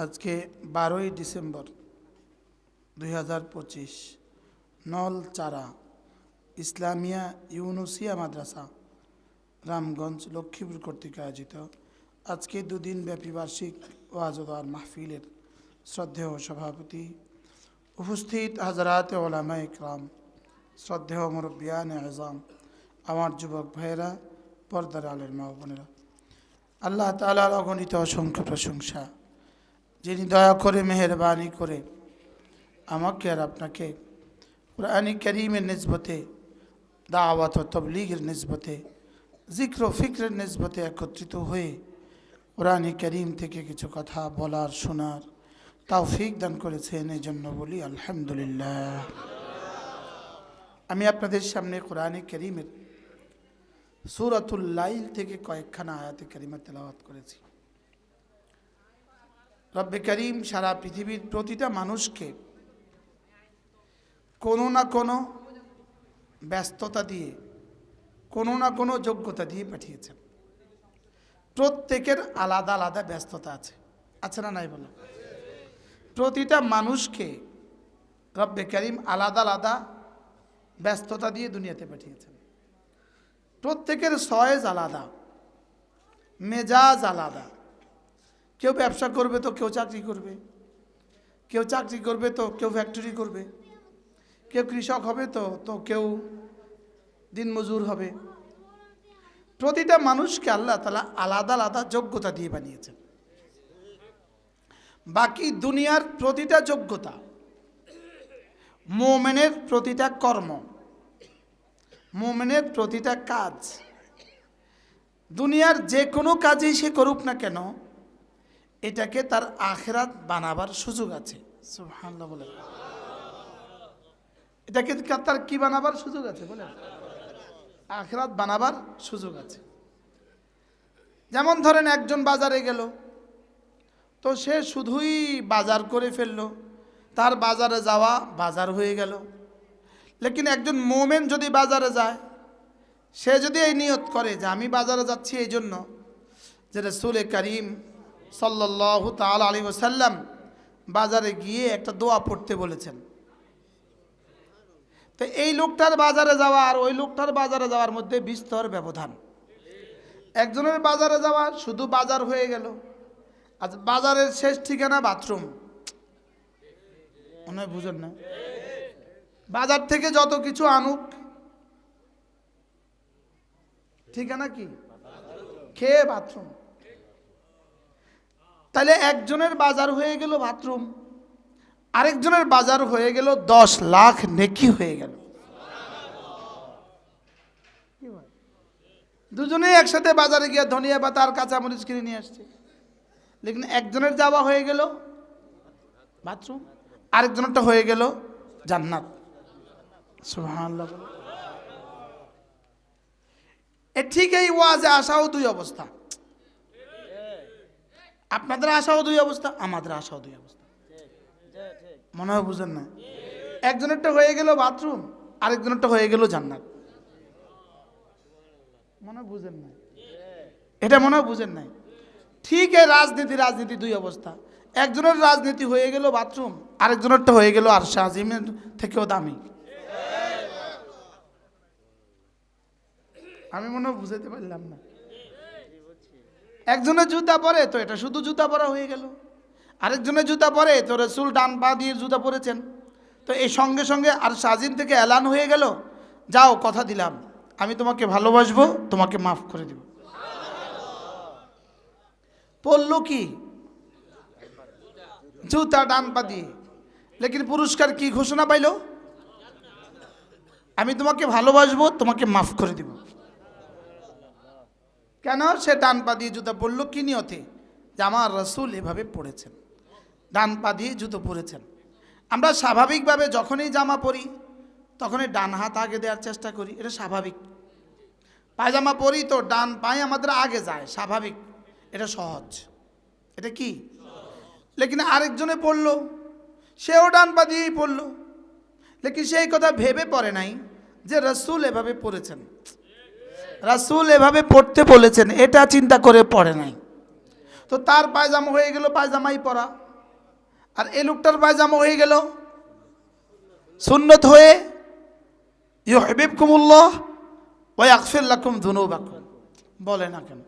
আজকে 12ই ডিসেম্বর 2025 নলচারা ইসলামিয়া ইউনুসিয়া মাদ্রাসা রামগঞ্জ লক্ষ্মীপুর কর্তৃক আয়োজিত আজকে দুদিন ব্যাপী বার্ষিক ওয়াজ ও দোয়ার মাহফিলের শ্রদ্ধেয় সভাপতি, উপস্থিত হাজরাত ওলামায়ে ইকরাম, শ্রদ্ধেয় মুরব্বিয়ানে আযম, আমার যুবক ভাইয়েরা, পর্দার আলের মা ও বোনেরা, আল্লাহ তাআলার অগণিত অসংখ্য প্রশংসা, যিনি দয়া করে মেহেরবানি করে আমাকে আর আপনাকে কুরআনে কারীমের নিসবতে, দাওয়াত ও তাবলীগের নিসবতে, জিক্র ও ফিক্রের নিসবতে একত্রিত হয়ে কুরআনে কারীম থেকে কিছু কথা বলার শোনার তৌফিক দান করেছেন। এই জন্য বলি আলহামদুলিল্লাহ। আমি আপনাদের সামনে কুরআনে কারীমের সূরাতুল লাইল থেকে কয়েকখানা আয়াতে কারিমা তেলাওয়াত করেছি। রব্বে করিম সারা পৃথিবীর প্রতিটা মানুষকে কোনো না কোনো ব্যস্ততা দিয়ে, কোনো না কোনো যোগ্যতা দিয়ে পাঠিয়েছেন। প্রত্যেকের আলাদা আলাদা ব্যস্ততা আছে না নাই বলো? প্রতিটা মানুষকে রব্বে করিম আলাদা আলাদা ব্যস্ততা দিয়ে দুনিয়াতে পাঠিয়েছেন। প্রত্যেকের সয়েজ আলাদা, মেজাজ আলাদা। কেউ ব্যবসা করবে তো কেউ চাকরি করবে, কেউ চাকরি করবে তো কেউ ফ্যাক্টরি করবে, কেউ কৃষক হবে তো কেউ দিনমজুর হবে। প্রতিটা মানুষকে আল্লাহ তাআলা আলাদা আলাদা যোগ্যতা দিয়ে বানিয়েছেন। বাকি দুনিয়ার প্রতিটা যোগ্যতা, মুমিনের প্রতিটা কর্ম, মুমিনের প্রতিটা কাজ, দুনিয়ার যে কোনো কাজই সে করুক না কেন, এটাকে তার আখিরাত বানাবার সুযোগ আছে। সুবহানাল্লাহ বলে, এটাকে তার কি বানাবার সুযোগ আছে বলে? আখিরাত বানাবার সুযোগ আছে। যেমন ধরেন একজন বাজারে গেল, তো সে শুধুই বাজার করে ফেললো, তার বাজারে যাওয়া বাজার হয়ে গেল। লেকিন একজন মোমেন যদি বাজারে যায়, সে যদি এই নিয়ত করে যে আমি বাজারে যাচ্ছি এই জন্য যে রাসূল করিম সাল্লাল্লাহু তাআলা আলাইহি ওয়াসাল্লাম বাজারে গিয়ে একটা দোয়া পড়তে বলেছেন, তো এই লোকটার বাজারে যাওয়া আর ওই লোকটার বাজারে যাওয়ার মধ্যে বিস্তর ব্যবধান। একজনের বাজারে যাওয়া শুধু বাজার হয়ে গেল, আর বাজারের শেষ ঠিকানা বাথরুম। মনে হয় বুঝেন না? বাজার থেকে যত কিছু আনুক, ঠিকানা কি? খেয়ে বাথরুম। তাহলে একজনের বাজার হয়ে গেল বাথরুম, আরেকজনের বাজার হয়ে গেল 10 লাখ নেকি হয়ে গেল। দুজনেই একসাথে বাজারে গিয়ে ধনিয়া পাতা আর কাঁচামরিচ কিনে নিয়ে আসছে, লেকিন একজনের যাওয়া হয়ে গেল বাথরুম, আরেকজনেরটা হয়ে গেল জান্নাত। সুবহানাল্লাহ। ঠিক এই ওয়াজে আসাও দুই অবস্থা। আপনাদের আশাও দুই অবস্থা, আমাদের আশাও দুই অবস্থা। মনে হয় বুঝেন না? একজনেরটা হয়ে গেল বাথরুম, আরেকজনেরটা হয়ে গেল জান্নাত। মনে হয় বুঝেন না? এটা মনে হয় বুঝেন নাই। ঠিক এই রাজনীতি দুই অবস্থা। একজনের রাজনীতি হয়ে গেল বাথরুম, আরেকজনেরটা হয়ে গেল আরশে আজিমের থেকেও দামি। আমি মনে হয় বুঝাতে পারলাম না। একজনের জুতা পরে তো এটা শুধু জুতা পরা হয়ে গেল, আরেকজনের জুতা পরে তো রাসূল ডান পা দিয়ে জুতা পরেছেন, তো এই সঙ্গে সঙ্গে আর সাজিম থেকে এলান হয়ে গেল, যাও কথা দিলাম আমি তোমাকে ভালোবাসবো, তোমাকে মাফ করে দিব। পড়লো কি? জুতা ডান পা দিয়ে, লেকিন পুরস্কার কি ঘোষণা পাইল? আমি তোমাকে ভালোবাসবো, তোমাকে মাফ করে দিব। কেন? সে ডান পা দিয়ে জুতা পরলো কি নিয়তে? যে আমার রাসূল এভাবে পড়েছেন, ডান পা দিয়ে জুতো পরেছেন। আমরা স্বাভাবিকভাবে যখনই জামা পরি তখনই ডান হাত আগে দেওয়ার চেষ্টা করি, এটা স্বাভাবিক। পায়জামা পরি তো ডান পায়ে আমাদের আগে যায়, স্বাভাবিক, এটা সহজ, এটা কি? লেকিন আরেকজনে পড়লো, সেও ডান পা দিয়েই পড়লো, লেকিন সেই কথা ভেবে পড়ে নাই যে রাসূল এভাবে পড়েছেন, রাসূল এভাবে পড়তে বলেছেন, এটা চিন্তা করে পড়ে নাই। তো তার পায়জামা হয়ে গেল পায়জামাই পরা, আর এই লোকটার পায়জামা হয়ে গেল সুন্নত হয়ে ইউহিব্বুকুমুল্লাহ ওয়া ইয়াগফির লাকুম যুনুবাকুম। বলে না কেন?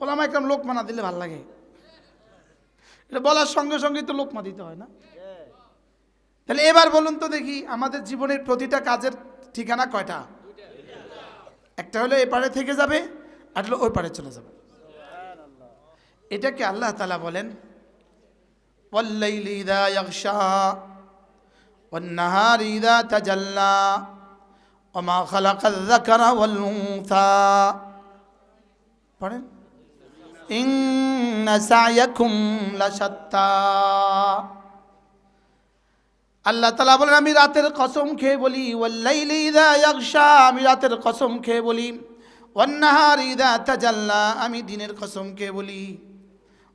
ওলামা একদম লোকমা না দিলে ভালো লাগে? এটা বলার সঙ্গে সঙ্গেই তো লোকমা দিতে হয় না? তাহলে এবার বলুন তো দেখি, আমাদের জীবনের প্রতিটা কাজের ঠিকানা কয়টা? একটা হলো এপারে থেকে যাবে, আর হলো ওই পারে চলে যাবে। এটাকে আল্লাহ তাআলা বলেন ওয়াল্লাইলি ইযা ইয়াগশা ওয়ান-নাহারি ইযা তাজাল্লা ওয়া মা খালাকায যাকারা ওয়াল উনসা। পড়েন ইন্না সা'য়াকুম লাশাত্তা। আল্লাহ তাআলা বলেন আমি রাতের কসম খেয়ে বলি, ওয়াল্লাইলি ইযা ইয়াগশা, আমি রাতের কসম খেয়ে বলি, ওয়ান-নাহারি ইযা তাজাল্লা, আমি দিনের কসম খেয়ে বলি,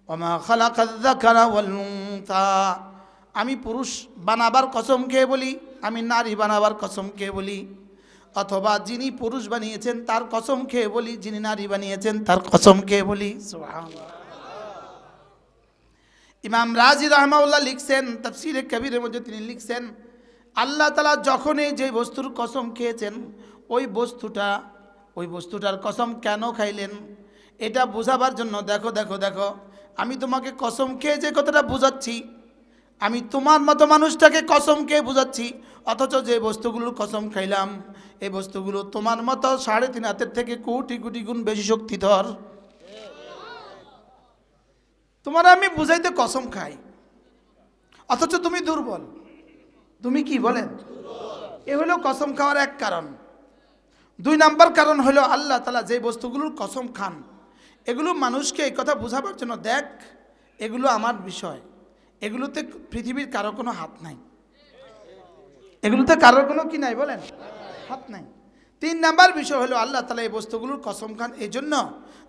ওয়া মা খালাকায যাকারা ওয়াল উনসা, আমি পুরুষ বানাবার কসম খেয়ে বলি, আমি নারী বানাবার কসম খেয়ে বলি, অথবা যিনি পুরুষ বানিয়েছেন তার কসম খেয়ে বলি, যিনি নারী বানিয়েছেন তার কসম খেয়ে বলি। সুবহানাল্লাহ। ইমাম রাজি রাহমাহুল্লাহ লিখছেন, তাফসীরে কবিরের মধ্যে তিনি লিখছেন, আল্লাহ তাআলা যখনই যে বস্তুর কসম খেয়েছেন ওই বস্তুটার কসম কেন খাইলেন এটা বোঝাবার জন্য দেখো দেখো দেখো, আমি তোমাকে কসম খেয়ে যে কথাটা বুঝাচ্ছি, আমি তোমার মতো মানুষটাকে কসম খেয়ে বুঝাচ্ছি, অথচ যে বস্তুগুলোর কসম খাইলাম এই বস্তুগুলো তোমার মতো 3.5 হাতের থেকে কোটি কোটি গুণ বেশি শক্তিধর। তোমার আমি বুঝাইতে কসম খাই, অথচ তুমি দুর্বল। তুমি কি বলেন? এ হলো কসম খাওয়ার এক কারণ। 2 নাম্বার কারণ হলো আল্লাহ তাআলা যে বস্তুগুলোর কসম খান এগুলো মানুষকে এই কথা বোঝাবার জন্য, দেখ এগুলো আমার বিষয়, এগুলোতে পৃথিবীর কারো কোনো হাত নাই, এগুলোতে কারোর কোনো কি নাই বলেন, হাত নাই। 3 নাম্বার বিষয় হলো আল্লাহ তাআলা এই বস্তুগুলোর কসম খান এই জন্য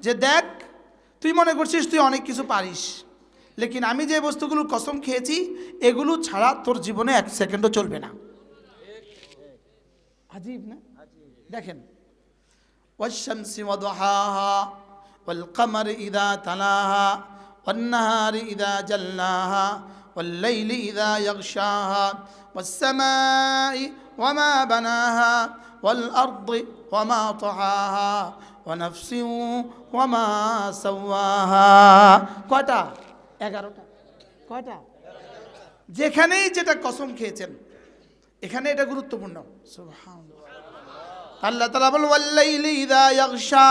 যে দেখ তুই মনে করছিস তুই অনেক কিছু পারিস, লেকিন আমি যে বস্তুগুলোর কসম খেয়েছি এগুলো ছাড়া তোর জীবনে 1 সেকেন্ডও চলবে না। আজীব না? দেখেন ওয়াশ-শামসি ওয়া-দুহাহা ওয়াল-কমারি ইযা তালাহা ওয়ান-নাহারি ইযা জাল্লাহা ওয়াল-লাইলি ইযা ইয়াগশাহা ওয়াস-সামাই ওয়া মা বানাহা ওয়াল-আরদি ওয়া মা তাহাহা ওয়া নাফসিন ওয়া মা সাওয়াহা। কয়টা? 11টা। কয়টা? যেখানেই যেটা কসম খেয়েছেন এখানে এটা গুরুত্বপূর্ণ। সুবহানাল্লাহ। আল্লাহ তাআলা বলেন ওয়াল-লাইলি ইযা ইয়াগশা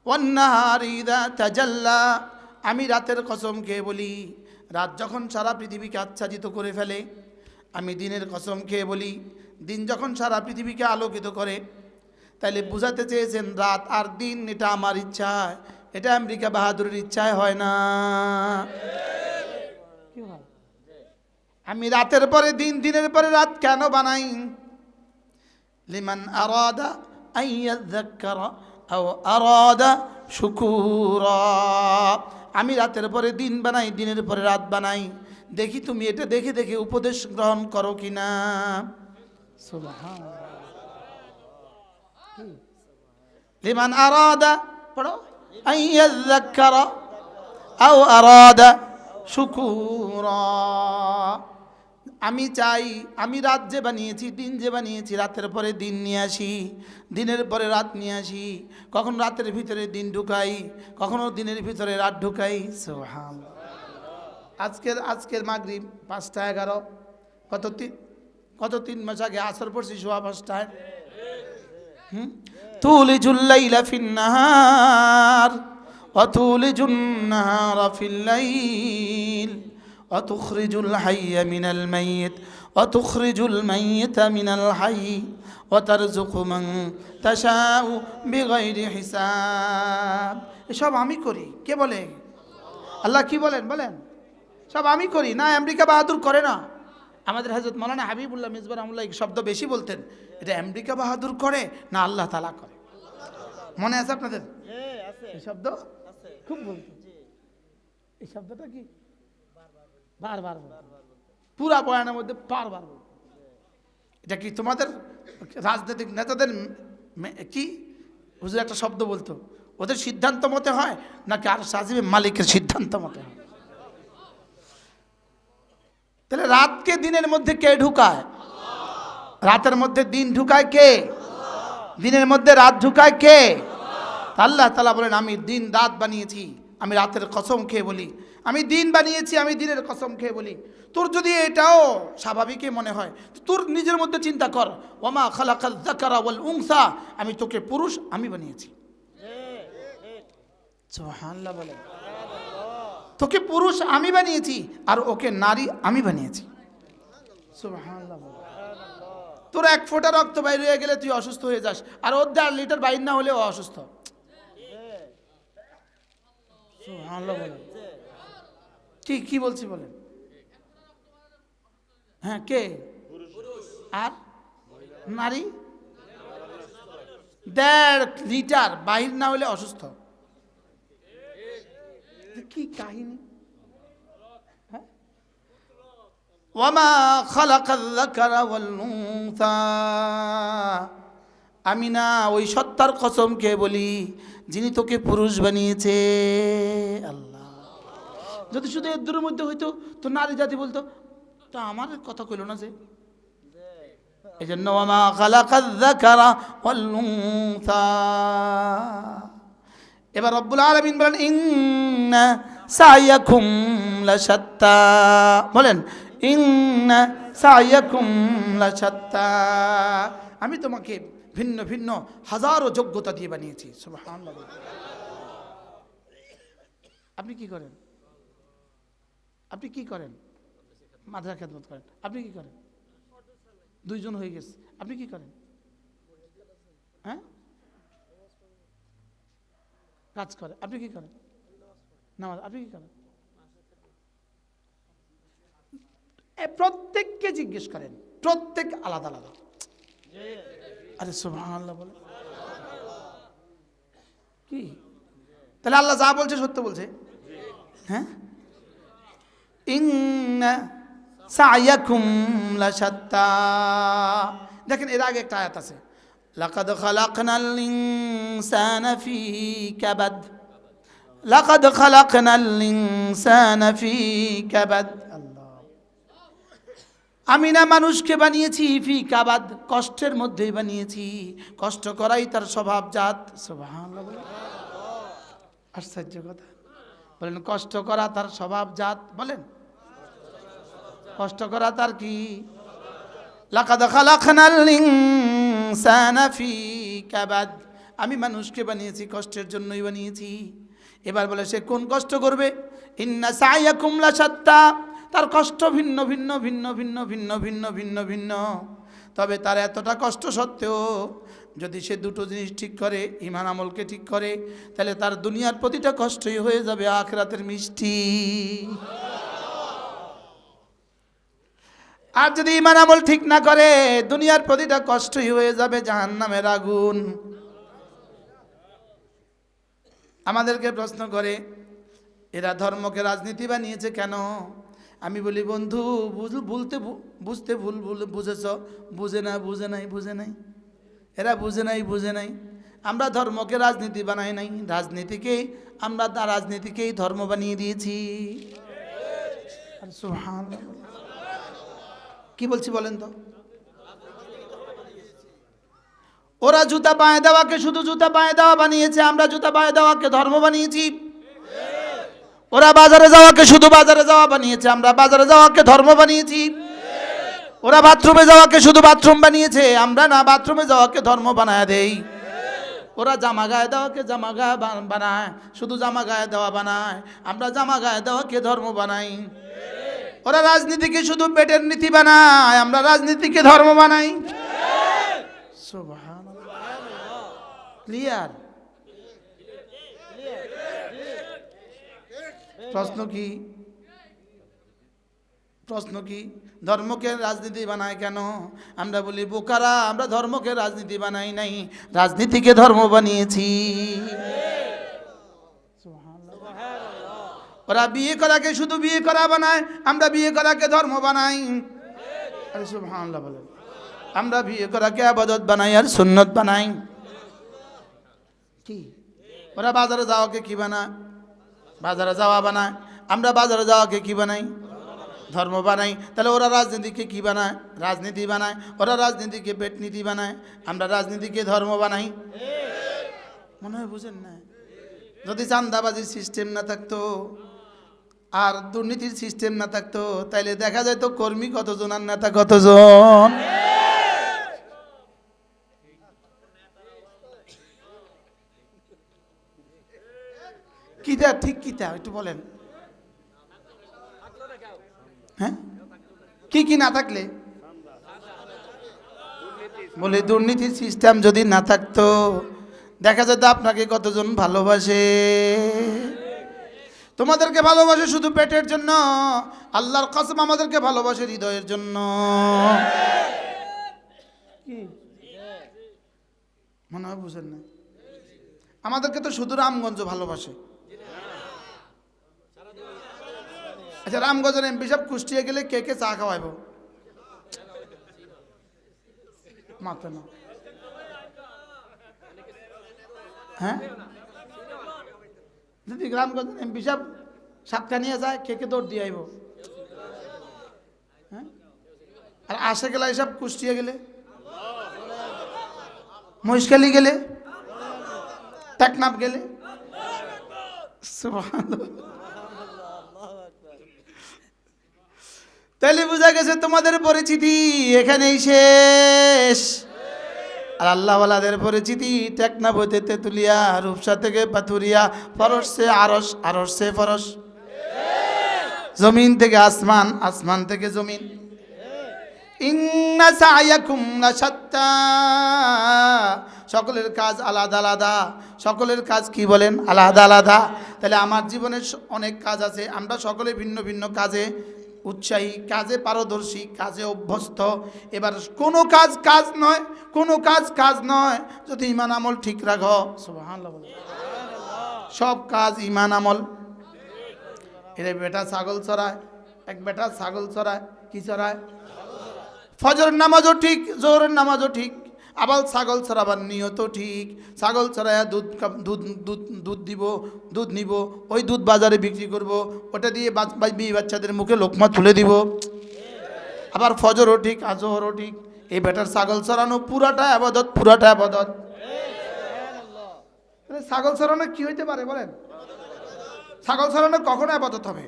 ওয়ান-নাহারি ইযা তাজাল্লা, আমি রাতের কসম খেয়ে বলি, রাত যখন সারা পৃথিবীকে আচ্ছাদিত করে ফেলে। আমি দিনের কসম খেয়ে বলি, দিন যখন সারা পৃথিবীকে আলোকিত করে। তাইলে বুঝাতে চেয়েছেন রাত আর দিন এটা আমার ইচ্ছায়, এটা আমেরিকা বাহাদুরের ইচ্ছায় হয় না। কি হয়? আমি রাতের পরে দিন, দিনের পরে রাত কেন বানাই? লিমান আরাদা আন ইয়াযাক্কারা আও আরাদা শুকুরা। আমি রাতের পরে দিন বানাই, দিনের পরে রাত বানাই, দেখি তুমি এটা দেখে দেখে উপদেশ গ্রহণ করো কিনা। সুবহানাল্লাহ। লিমান আরাদা পড়ো আন ইয়াযাক্কারা আও আরাদা শুকুরা। আমি চাই আমি রাত যে বানিয়েছি, দিন যে বানিয়েছি, রাতের পরে দিন নিয়ে আসি, দিনের পরে রাত নিয়ে আসি, কখন রাতের ভিতরে দিন ঢুকাই, কখনো দিনের ভিতরে রাত ঢুকাই। সুবহানাল্লাহ। আজকের মাগরিব 5টা 11, কত 3 মাস আগে আসর পড়ছি 5:15। তুলিজুল লাইলা ফিন নাহার ওয়া তুলিজুন নাহারা ফিল লাইল ওয়া তুখরিজুল হাইয়া মিনাল মাইয়িত ওয়া তুখরিজুল মাইয়িতা মিনাল হাইয়্য ওয়া তারযুকু মান তাশাউ বিগাইরি হিসাব। এসব আমি করি। কে বলে? আল্লাহ। কি বলেন? সব আমি করি না, আমেরিকা বাহাদুর করে না। আমাদের হযরত মাওলানা হাবিবুল্লাহ মিজবার রহমাতুল্লাহ এই শব্দ বেশি বলতেন, এটা আমেরিকা বাহাদুর করে না আল্লাহ তাআলা করে। মনে আছে আপনাদের? এই শব্দ খুব বলতেন। এই শব্দটা কি বারবার পুরা বয়ানের মধ্যে বারবার বলতেন। এটা কি তোমাদের রাজনৈতিক নেতাদের কি হুজুর একটা শব্দ বলতো, ওদের সিদ্ধান্ত মতে হয় নাকি আর সাজিবে মালিকের সিদ্ধান্ত মতে হয়? তাহলে রাতকে দিনের মধ্যে কে ঢুকায়? রাতের মধ্যে দিন ঢুকায় কে? দিনের মধ্যে রাত ঢুকায় কে? আল্লাহ তাআলা বলেন, আমি দিন রাত বানিয়েছি, আমি রাতের কসম খেয়ে বলি, আমি দিন বানিয়েছি, আমি দিনের কসম খেয়ে বলি। তোর যদি এটাও স্বাভাবিকই মনে হয়, তোর নিজের মধ্যে চিন্তা কর, ওমা খালাকাল যাকারা ওয়াল উনসা, আমি তোকে পুরুষ আমি বানিয়েছি। সুবহানাল্লাহ বলেন। তোকে পুরুষ আমি বানিয়েছি আর ওকে নারী আমি বানিয়েছি। সুবহানাল্লাহ বলেন। তোর 1 ফোঁটা রক্ত বাইর হয়ে গেলে তুই অসুস্থ হয়ে যাস, আর ওর 1.5 লিটার বাইর না হলে ও অসুস্থ। সুবহানাল্লাহ বলেন। কি বলছি বলেন? হ্যাঁ, কে? আর নারী 1.5 লিটার বাহির না হলে অসুস্থ। কি কাহিনী! ওয়ামা খালাকাল যাকারা ওয়াল উনসা, আমি না ওই সত্তার কসম খেয়ে বলি যিনি তোকে পুরুষ বানিয়েছে। আল্লাহ। যদি শুধু এর দূরের মধ্যে হইতো তো নারী জাতি বলতো, তা আমার কথা কইল না যে। এই জন্য ওয়ামা খালাকাল যাকারা ওয়াল উনসা। এবার রব্বুল আলামিন বলেন, ইন্না সায়াকুম লাশাত্তা। বলেন, ইন্না সায়াকুম লাশাত্তা। আমি তোমাকে ভিন্ন ভিন্ন হাজারো যোগ্যতা দিয়ে বানিয়েছি। সুবহানাল্লাহ। আপনি কি করেন? আপনি কি করেন? মাদ্রাসা খেদমত করেন। আপনি কি করেন? 2 জন হয়ে গেছে। আপনি কি করেন? হ্যাঁ, কাজ করে। আপনি কি করেন? নামাজ। আপনি কি করেন? প্রত্যেককে জিজ্ঞেস করেন, প্রত্যেক আলাদা আলাদা। আরে সুবহানাল্লাহ বলে কি? তাহলে আল্লাহ যা বলছে সত্য বলছে। হ্যাঁ, ইন্না সায়াকুম লাশাত্তা। দেখেন, এর আগে একটা আয়াত আছে, লাকাদ খালাকনাল ইনসানা ফি কাবাদ। লাকাদ খালাকনাল ইনসানা ফি কাবাদ। আমি না মানুষকে বানিয়েছি ফি কাবাদ, কষ্টের মধ্যেই বানিয়েছি। কষ্ট করাই তার স্বভাবজাত। সুবহানাল্লাহ। আশ্চর্য কথা। বলেন, কষ্ট করা তার স্বভাবজাত। বলেন, কষ্ট করা তার কি? লাকাদ খালাকনাল ইনসানা ফি কাবাদ। আমি মানুষকে বানিয়েছি কষ্টের জন্যই বানিয়েছি। এবার বলে, সে কোন কষ্ট করবে? ইন্না সায়াকুম লাশাত্তা। তার কষ্ট ভিন্ন ভিন্ন ভিন্ন ভিন্ন ভিন্ন ভিন্ন ভিন্ন ভিন্ন। তবে তার এতটা কষ্ট সত্ত্বেও যদি সে 2টো জিনিস ঠিক করে, ঈমান আমলকে ঠিক করে, তাহলে তার দুনিয়ার প্রতিটা কষ্টই হয়ে যাবে আখিরাতের মিষ্টি। আর যদি ঈমান আমল ঠিক না করে, দুনিয়ার প্রতিটা কষ্টই হয়ে যাবে জাহান্নামের আগুন। আমাদেরকে প্রশ্ন করে, এরা ধর্মকে রাজনীতি বানিয়েছে কেন? আমি বলি, বন্ধু, বুঝতে ভুল বুঝেছ। বুঝে নাই। এরা বুঝে নাই। আমরা ধর্মকে রাজনীতি বানাই নাই, আমরা রাজনীতিকেই ধর্ম বানিয়ে দিয়েছি। সুবহানাল্লাহ। কি বলছি বলেন তো? ওরা জুতা পায়ে দেওয়াকে শুধু জুতা পায়ে দেওয়া বানিয়েছে, আমরা জুতা পায়ে দেওয়াকে ধর্ম বানিয়েছি। ওরা বাজারে যাওয়াকে শুধু বাজারে যাওয়া বানিয়েছে, আমরা বাজারে যাওয়াকে ধর্ম বানিয়েছি। ওরা বাথরুমে যাওয়াকে শুধু বাথরুম বানিয়েছে, আমরা না বাথরুমে যাওয়াকে ধর্ম বানায় দেই। ওরা জামা গায়ে দেওয়াকে জামা গায়ে বানায়, শুধু জামা গায়ে দেওয়া বানায়, আমরা জামা গায়ে দেওয়াকে ধর্ম বানাই। ওরা রাজনীতিকে শুধু পেটের নীতি বানায়, আমরা রাজনীতিকে ধর্ম বানাই। সুবহানাল্লাহ। ক্লিয়ার? প্রশ্ন কি? ধর্মকে রাজনীতি বানায় কেন? আমরা বলি, বোকারা, আমরা ধর্মকে রাজনীতি বানাই নাই, রাজনীতিকে ধর্ম বানিয়েছি। ওরা বিয়ে করাকে শুধু বিয়ে করা বানায়, আমরা বিয়ে করাকে ধর্ম বানাই। আরে সুবহানাল্লাহ বলেন। আমরা বিয়ে করাকে ইবাদত বানাই আর সুন্নত বানাই। কি? ওরা বাজারে যাওয়াকে কি বানায়? বাজারে যাওয়া বানায়। আমরা বাজারে যাওয়াকে কি বানাই? ধর্ম বানাই, তাহলে ওরা রাজনীতিকে কি বানায়? রাজনীতি বানায়। ওরা রাজনীতিকে পেটনীতি বানায়, আমরা রাজনীতিকে ধর্ম বানাই। মনে হয় বুঝেন না? যদি চাঁদাবাজির সিস্টেম না থাকতো আর দুর্নীতির সিস্টেম না থাকতো, তাইলে দেখা যায় তো কর্মী কতজন আর নেতা কতজন। কিটা ঠিক কিটা একটু বলেন। হ্যাঁ, কি কি না থাকলে? বলে দুর্নীতির সিস্টেম যদি না থাকতো, দেখা যেত আপনাকে কতজন ভালোবাসে। তোমাদেরকে ভালোবাসে শুধু পেটের জন্য, আল্লাহর কসম আমাদেরকে ভালোবাসে হৃদয়ের জন্য। মনে হয় বুঝেন না? আমাদেরকে তো শুধু রামগঞ্জ ভালোবাসে। আচ্ছা, রামগঞ্জের এমপি সাহেব কুষ্টিয়া গেলে কে কে চা খাওয়াইব? মাথা না। হ্যাঁ, যদি রামগঞ্জের এমপি সাহেব সাতটা নিয়ে যায়, কে কে দৌড় দিয়ে আইব? হ্যাঁ, আর আসে গেলে এসব কুষ্টিয়া গেলে, মহিষখালী গেলে, টেকনাফ গেলে, তাহলে বোঝা গেছে তোমাদের পরিচিতি এখানেই শেষ। আর আল্লাহওয়ালাদের পরিচিতি টেকনাফ হইতে তেতুলিয়া, রূপসা থেকে পাথুরিয়া, ফরস সে আরস, আরস সে ফরস, জমিন থেকে আসমান, আসমান থেকে জমিন। ইন্না সায়াকুম লাশাত্তা, সকলের কাজ আলাদা আলাদা। সকলের কাজ কি বলেন? আলাদা আলাদা। তাহলে আমার জীবনে অনেক কাজ আছে, আমরা সকলে ভিন্ন ভিন্ন কাজে উৎসাহী, কাজে পারদর্শী, কাজে অভ্যস্ত। এবার কোনো কাজ কাজ নয়, কোনো কাজ কাজ নয় যদি ইমান আমল ঠিক রাখো। সুবহানাল্লাহ। সব কাজ ইমান আমল। এর বেটা ছাগল চড়ায়, এক বেটা ছাগল চড়ায়, কি চড়ায়? ফজরের নামাজও ঠিক, জোহরের নামাজও ঠিক, আবার ছাগল চড়াবার নিয়ত ঠিক। ছাগল চড়ায় দুধ দুধ দুধ দুধ দিব, দুধ নিব, ওই দুধ বাজারে বিক্রি করব, ওটা দিয়ে বিয়ে বাচ্চাদের মুখে লোকমা তুলে দিব। আবার ফজরও ঠিক, আজহরও ঠিক। এই বেটার ছাগল চড়ানো পুরাটা আবাদত, পুরাটা আবাদত। ছাগল চড়ানো কি হইতে পারে বলেন? ছাগল চড়ানো কখনো আবাদত হবে?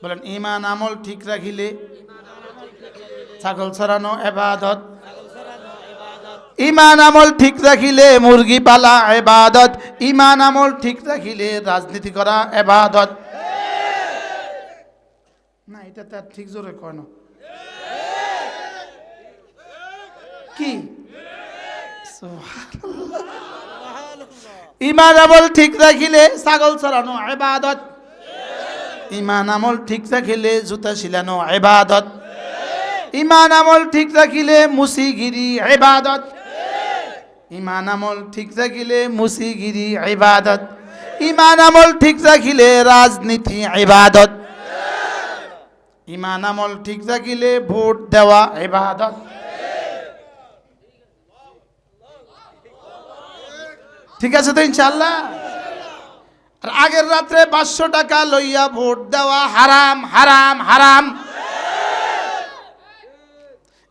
বলেন ইমান আমল ঠিক রাখিলে ছাগল চড়ানো ইবাদত। ইমান আমল ঠিক রাখিলে মুরগি পালা ইবাদত। ইমান আমল ঠিক রাখিলে রাজনীতি করা ইবাদত। না, এটা তো ঠিক জোরে কয় না। কি ইমান আমল ঠিক রাখিলে ছাগল চড়ানো ইবাদত। ইমান আমল ঠিক রাখিলে জুতা শিলানো ইবাদত। ইমান আমল ঠিক রাখিলে মুসিগিরি ইবাদত। ইমান আমল ঠিক রাখিলে মুসিগিরি ইবাদত। ইমান আমল ঠিক রাখিলে রাজনীতি ইবাদত। ইমান আমল ঠিক রাখিলে ভোট দেওয়া ইবাদত। ঠিক আছে তো ইনশাআল্লাহ? আর আগের রাত্রে 500 টাকা লইয়া ভোট দেওয়া হারাম, হারাম, হারাম।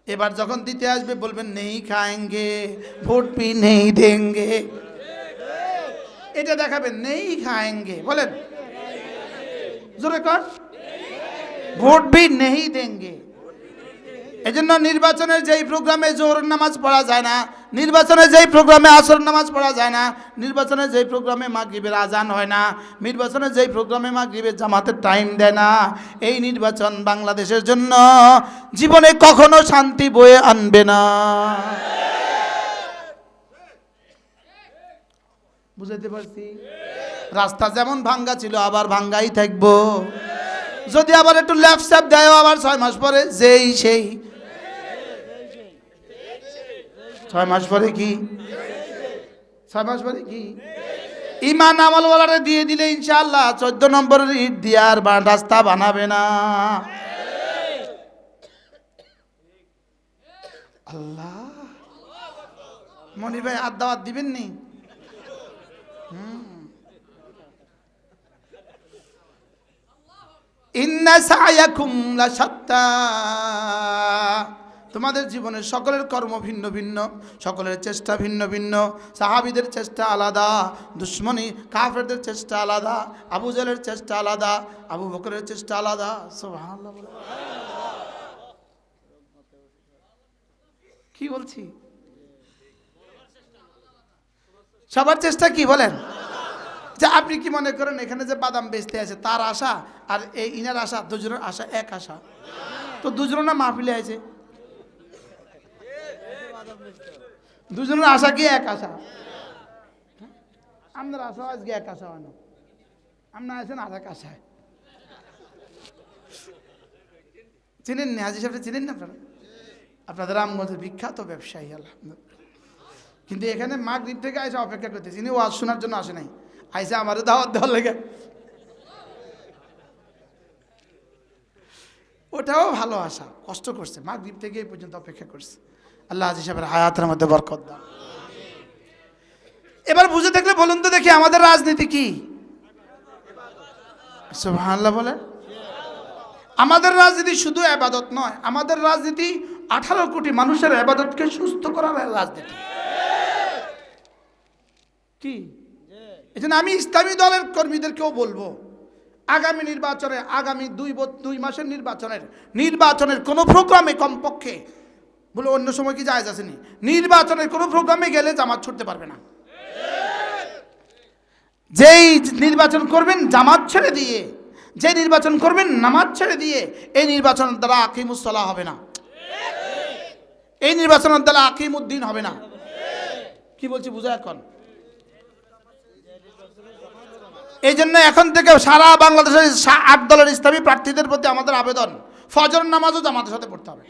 এবার যখন দিতে আসবে বলবেন নেই খাएंगे, ভোট भी नहीं देंगे। এটা দেখাবেন নেই খাएंगे, বলেন জোরে কর, ভোট भी नहीं देंगे। এজন্য নির্বাচনের যেই প্রোগ্রামে জোহরের নামাজ পড়া যায় না, নির্বাচনের যেই প্রোগ্রামে আসর নামাজ পড়া যায় না, নির্বাচনের যেই প্রোগ্রামে মাগরিবের আজান হয় না, নির্বাচনের যেই প্রোগ্রামে মাগরিবের জামাতের টাইম দেয় না, এই নির্বাচন বাংলাদেশের জন্য জীবনে কখনো শান্তি বয়ে আনবে না। বুঝাতে পারছি? রাস্তা যেমন ভাঙ্গা ছিল আবার ভাঙ্গাই থাকবো। যদি আবার একটু লেফট স্যাপ দেয় আবার 6 মাস পরে যেই সেই। 6 মাস পরে কি? 6 মাস পরে কি? ইমান আমলওয়ালারে দিয়ে দিলে ইনশাআল্লাহ 14 নম্বরের ইট দিয়ে আর রাস্তা বানাবে না। আল্লাহ, মনি ভাই আর দাওয়াত দিবেন নি? ইন্না সায়াকুম লাশাত্তা, তোমাদের জীবনের সকলের কর্ম ভিন্ন ভিন্ন, সকলের চেষ্টা ভিন্ন ভিন্ন। সাহাবীদের চেষ্টা আলাদা, দুশ্মনী কাফেরদের চেষ্টা আলাদা, আবু জাহেলের চেষ্টা আলাদা, আবু বকরের চেষ্টা আলাদা। সুবহানাল্লাহ। কি বলছি? সবার চেষ্টা কি বলেন? যে আপনি কি মনে করেন এখানে যে বাদাম বেচতে আছে তার আশা আর এই ইনার আশা, দুজনের আশা এক আশা? তো দুজনের না মাহফিলে আছে, দুজনের আশা কি এক আশা? আপনার আশা আজকে এক আশা হয় না, আপনার আছেন আর এক আশায়। চিনেন না হাজী সাহেব? চিনেন না আপনারা? আপনাদের রামগঞ্জের বিখ্যাত ব্যবসায়ী আলহামদুলিল্লাহ। কিন্তু এখানে মাগরিব থেকে আইসা অপেক্ষা করতেছি, ইনি ওয়াজ শোনার জন্য আসে নাই, আইসা আমারও দাওয়াত দেওয়ার লেগে। ওটাও ভালো আশা, কষ্ট করছে, মাগরিব থেকে এই পর্যন্ত অপেক্ষা করছে। আল্লাহ হাজী সাহেবের হায়াতের মধ্যে বরকত দান। এবার বুঝে থাকলে বলুন তো দেখি আমাদের রাজনীতি কি? সুবহানাল্লাহ বলেন। আমাদের রাজনীতি শুধু ইবাদত নয়, আমাদের রাজনীতি 18 কোটি মানুষের ইবাদতকে সুস্থ করার রাজনীতি। কি এজন্য আমি ইসলামী দলের কর্মীদেরকেও বলবো, আগামী নির্বাচনে, আগামী 2 মাসের নির্বাচনের কোনো প্রোগ্রামে কমপক্ষে, বলে অন্য সময় কি জায়েজ আসেনি, নির্বাচনের কোনো প্রোগ্রামে গেলে জামাত ছুটতে পারবে না। যেই নির্বাচন করবেন জামাত ছেড়ে দিয়ে, যে নির্বাচন করবেন নামাজ ছেড়ে দিয়ে, এই নির্বাচনের দ্বারা আকিমুস সালাহ হবে না, এই নির্বাচনের দ্বারা আকিমুদ্দিন হবে না। কি বলছি বুঝা এখন? এই জন্য এখন থেকে সারা বাংলাদেশের 8 দলের ইসলামী প্রার্থীদের প্রতি আমাদের আবেদন, ফজর নামাজও জামাতের সাথে পড়তে হবে।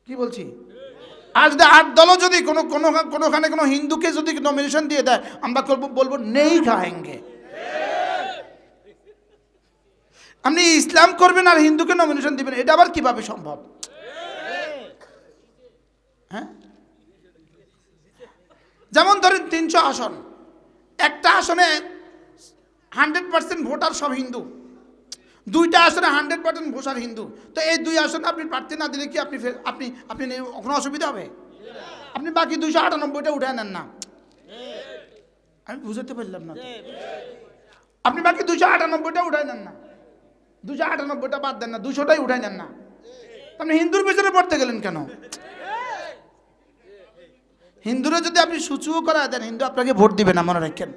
কি বলছি? আজ 8 দলও যদি কোনোখানে কোনো হিন্দুকে যদি নমিনেশন দিয়ে দেয়, আমরা বলবো নেই খাएंगे। আপনি ইসলাম করবেন আর হিন্দুকে নমিনেশন দিবেন, এটা আবার কিভাবে সম্ভব? হ্যাঁ, যেমন ধরেন 300 আসন, একটা আসনে 100% ভোটার সব হিন্দু, 2টা আসনে 100% ভোটার হিন্দু, তো এই 2 আসনে আপনি প্রার্থী না দিলে কি আপনি কোনো অসুবিধা হবে? আপনি বাকি 298টা উঠায় নেন না। আমি বুঝতে পারলাম না। আপনি বাকি 298টা উঠায় নেন না, 298টা বাদ দেন না, 200টাই উঠায় নেন না। আপনি হিন্দুর পিছনে পড়তে গেলেন কেন? হিন্দুরা যদি আপনি সুচুও করা দেন, হিন্দু আপনাকে ভোট দিবে না, মনে রাখেন।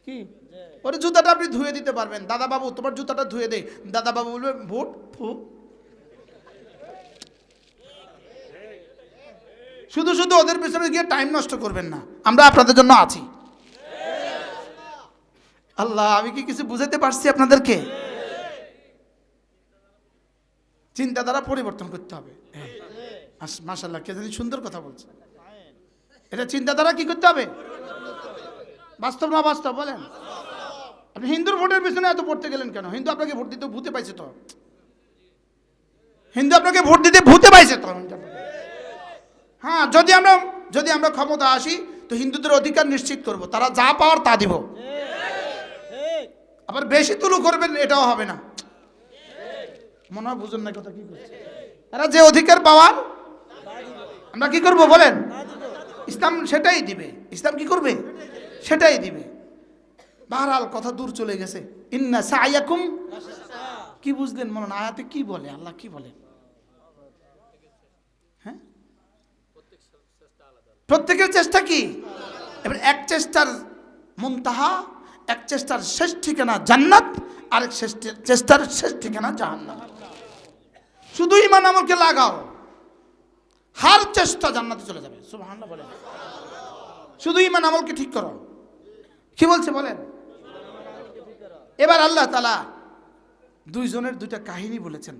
কি ওর জুতাটা আপনি ধুয়ে দিতে পারবেন, দাদা বাবু তোমার জুতাটা ধুয়ে দে, দাদা বাবু বলবে ভোট ফু। শুধু শুধু ওদের পিছনে গিয়ে টাইম নষ্ট করবেন না, আমরা আপনাদের জন্য আছি। আল্লাহ, আমি কি কিছু বুঝাতে পারছি আপনাদেরকে? চিন্তাধারা পরিবর্তন করতে হবে। মাশাআল্লাহ, কে জানি সুন্দর কথা বলছে। এটা চিন্তাধারা কি করতে হবে? বাস্তব না বাস্তব বলেন? আপনি হিন্দুর ভোটের পিছনে এত পড়তে গেলেন কেন? হিন্দু আপনাকে ভোট দিতে ভূতে পাইছে তো, হিন্দু আপনাকে ভোট দিতে ভূতে পাইছে তো। হ্যাঁ, যদি আমরা ক্ষমতা আসি তো হিন্দুদের অধিকার নিশ্চিত করব, তারা যা পাওয়ার তা দিব। আবার বেশি তুলু করবেন এটাও হবে না। মনে হয় বুঝুন না কথা কি করছে। তারা যে অধিকার পাওয়ার আমরা কি করব বলেন? ইসলাম সেটাই দিবে। ইসলাম কি করবে? সেটাই দিবে। বাহরাল কথা দূর চলে গেছে। ইন্না সায়াকুম, কি বুঝলেন? মনে না আয়াতে কি বলে, আল্লাহ কি বলে? হ্যাঁ, প্রত্যেকের চেষ্টা কি? এবার এক চেষ্টার মুনতাহা, এক চেষ্টার শেষ ঠিকানা জান্নাত, আরেক চেষ্টার শেষ ঠিকানা জাহান্নাম। শুধু ঈমান আমলকে লাগাও, হার চেষ্টা জান্নাতে চলে যাবে। সুবহানাল্লাহ বলেন। শুধু ঈমান আমলকে ঠিক করো। কি বলছে বলেন? এবার আল্লাহ তাআলা 2 জনের 2টা কাহিনী বলেছেন,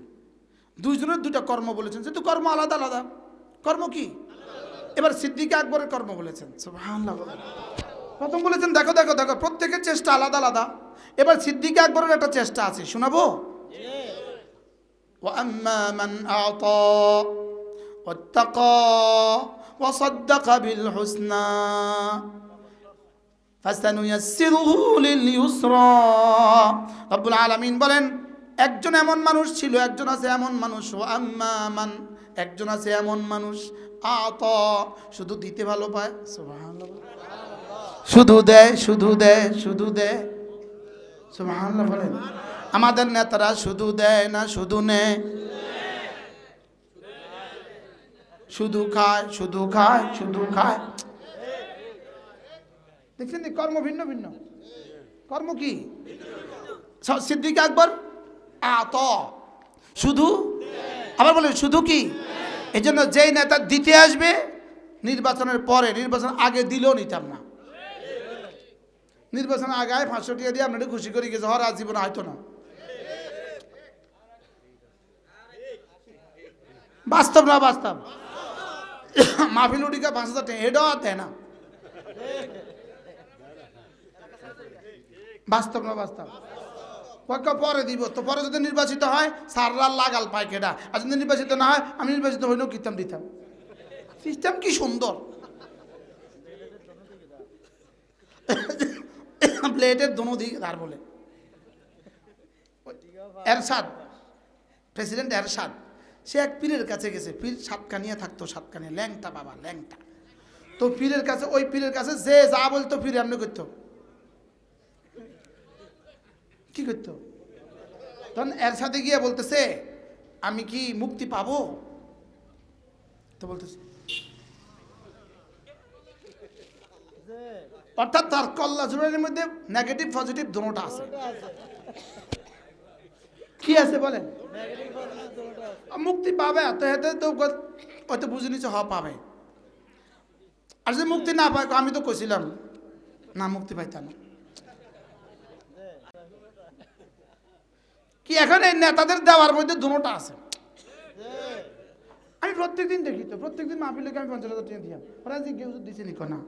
2 জনের 2টা কর্ম বলেছেন, যেহেতু কর্ম আলাদা আলাদা। কর্ম কি? এবার সিদ্দিক আকবরের কর্ম বলেছেন। সুবহানাল্লাহ বলেন। প্রথম বলেছেন দেখো দেখো দেখো, প্রত্যেকের চেষ্টা আলাদা আলাদা। এবার সিদ্দিক আকবরের একটা চেষ্টা আছে, শোনাবো? ওয়া আম্মা মান আ'তা ওয়াত্তাকা ওয়া সাদ্দাকা বিল হুসনা ফাসানুয়াসসিরুহু লিল ইউসরা। রব্বুল আলামিন বলেন একজন এমন মানুষ ছিল, একজন আছে এমন মানুষ, ওয়া আম্মা মান, একজন আছে এমন মানুষ আতা, শুধু দিতে ভালো পায়, সুবহানাল্লাহ, শুধু দেয় শুধু দেয় শুধু দেয়, সুবহানাল্লাহ বলেন। আমাদের নেতারা শুধু দেয় না শুধু নেয়, শুধু খায় শুধু খায় শুধু খায়। দেখছেন কর্ম ভিন্ন ভিন্ন, কর্ম কি? সিদ্দিক আকবর আত, শুধু, আবার বলে শুধু কি? এই জন্য যেই নেতা দিতে আসবে নির্বাচনের পরে, নির্বাচন আগে দিলেও নিতাম না। নির্বাচন আগে 500 টাকা দিয়ে আপনাদের খুশি করে গেছে, হর আজীবন হয়তো না। বাস্তব না বাস্তব? মাহফিল উঠিকা 5,000 টাকা এটাও দেয় না। বাস্তব না বাস্তব? পরে দিব তো, পরে যদি নির্বাচিত হয় সাররা লাগাল পায় কেডা, আর যদি নির্বাচিত না হয় আমি নির্বাচিত হইলেও কিতাম দিতাম। সিস্টেম কি সুন্দর! প্লেটের দোনো দিক ধার বলে। এরশাদ, প্রেসিডেন্ট এরশাদ, সে এক পীরের কাছে গেছে। পীর সাতকানিয়া থাকতো, সাতকানিয়া, ল্যাংটা বাবা, ল্যাংটা। তো পীরের কাছে, ওই পীরের কাছে যে যা বলতো পীর এমনি করতো। কি করতো? তখন এরশাদে গিয়ে বলতেছে আমি কি মুক্তি পাবো? তো বলতেছে, অর্থাৎ তার কল্লা জোরের মধ্যে নেগেটিভ পজিটিভ দুটোটা আছে। কি আছে বলেন? মুক্তি পাবে তো হেতে তো হয়তো বুঝে নিচ্ছে, হ পাবে। আর যদি মুক্তি না পায়, আমি তো কইছিলাম না মুক্তি পাইতাম না। কি এখন এই নেতাদের দেওয়ার মধ্যে দুটোটা আছে। আমি প্রত্যেকদিন দেখি তো, প্রত্যেকদিন মাহফিলকে আমি 50,000 টাকা দিলাম, ওরা যে কেউ দিচ্ছে নিকো না,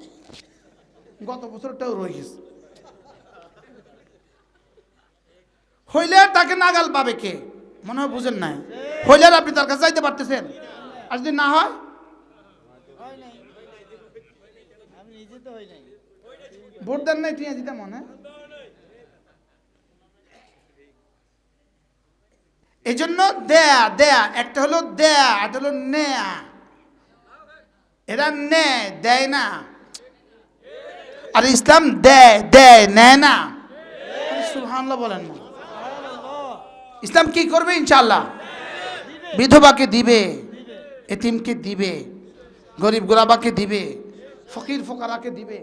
গত বছরটাও রয়ে গেছে। হইলে তাকে নাগাল পাবে কে? মনে হয় বুঝেন নাই। হইলে আপনি তার কাছে যাইতে পারতেছেন, আর যদি না হয়, ভোট দেন নাই টিয়া দিতাম মনে। এই জন্য দেয়া দেয়া, একটা হলো দেয়া, একটা হলো নেয়া। এরা নেয়, দেয় না। আর ইসলাম দেয় দেয়, নেয় না। সুবহানাল্লাহ বলেন না? ইসলাম কি করবে? ইনশাআল্লাহ বিধবাকে দিবে, এতিমকে দিবে, গরিব গোরাবাকে দিবে, ফকির ফোকারাকে দিবে।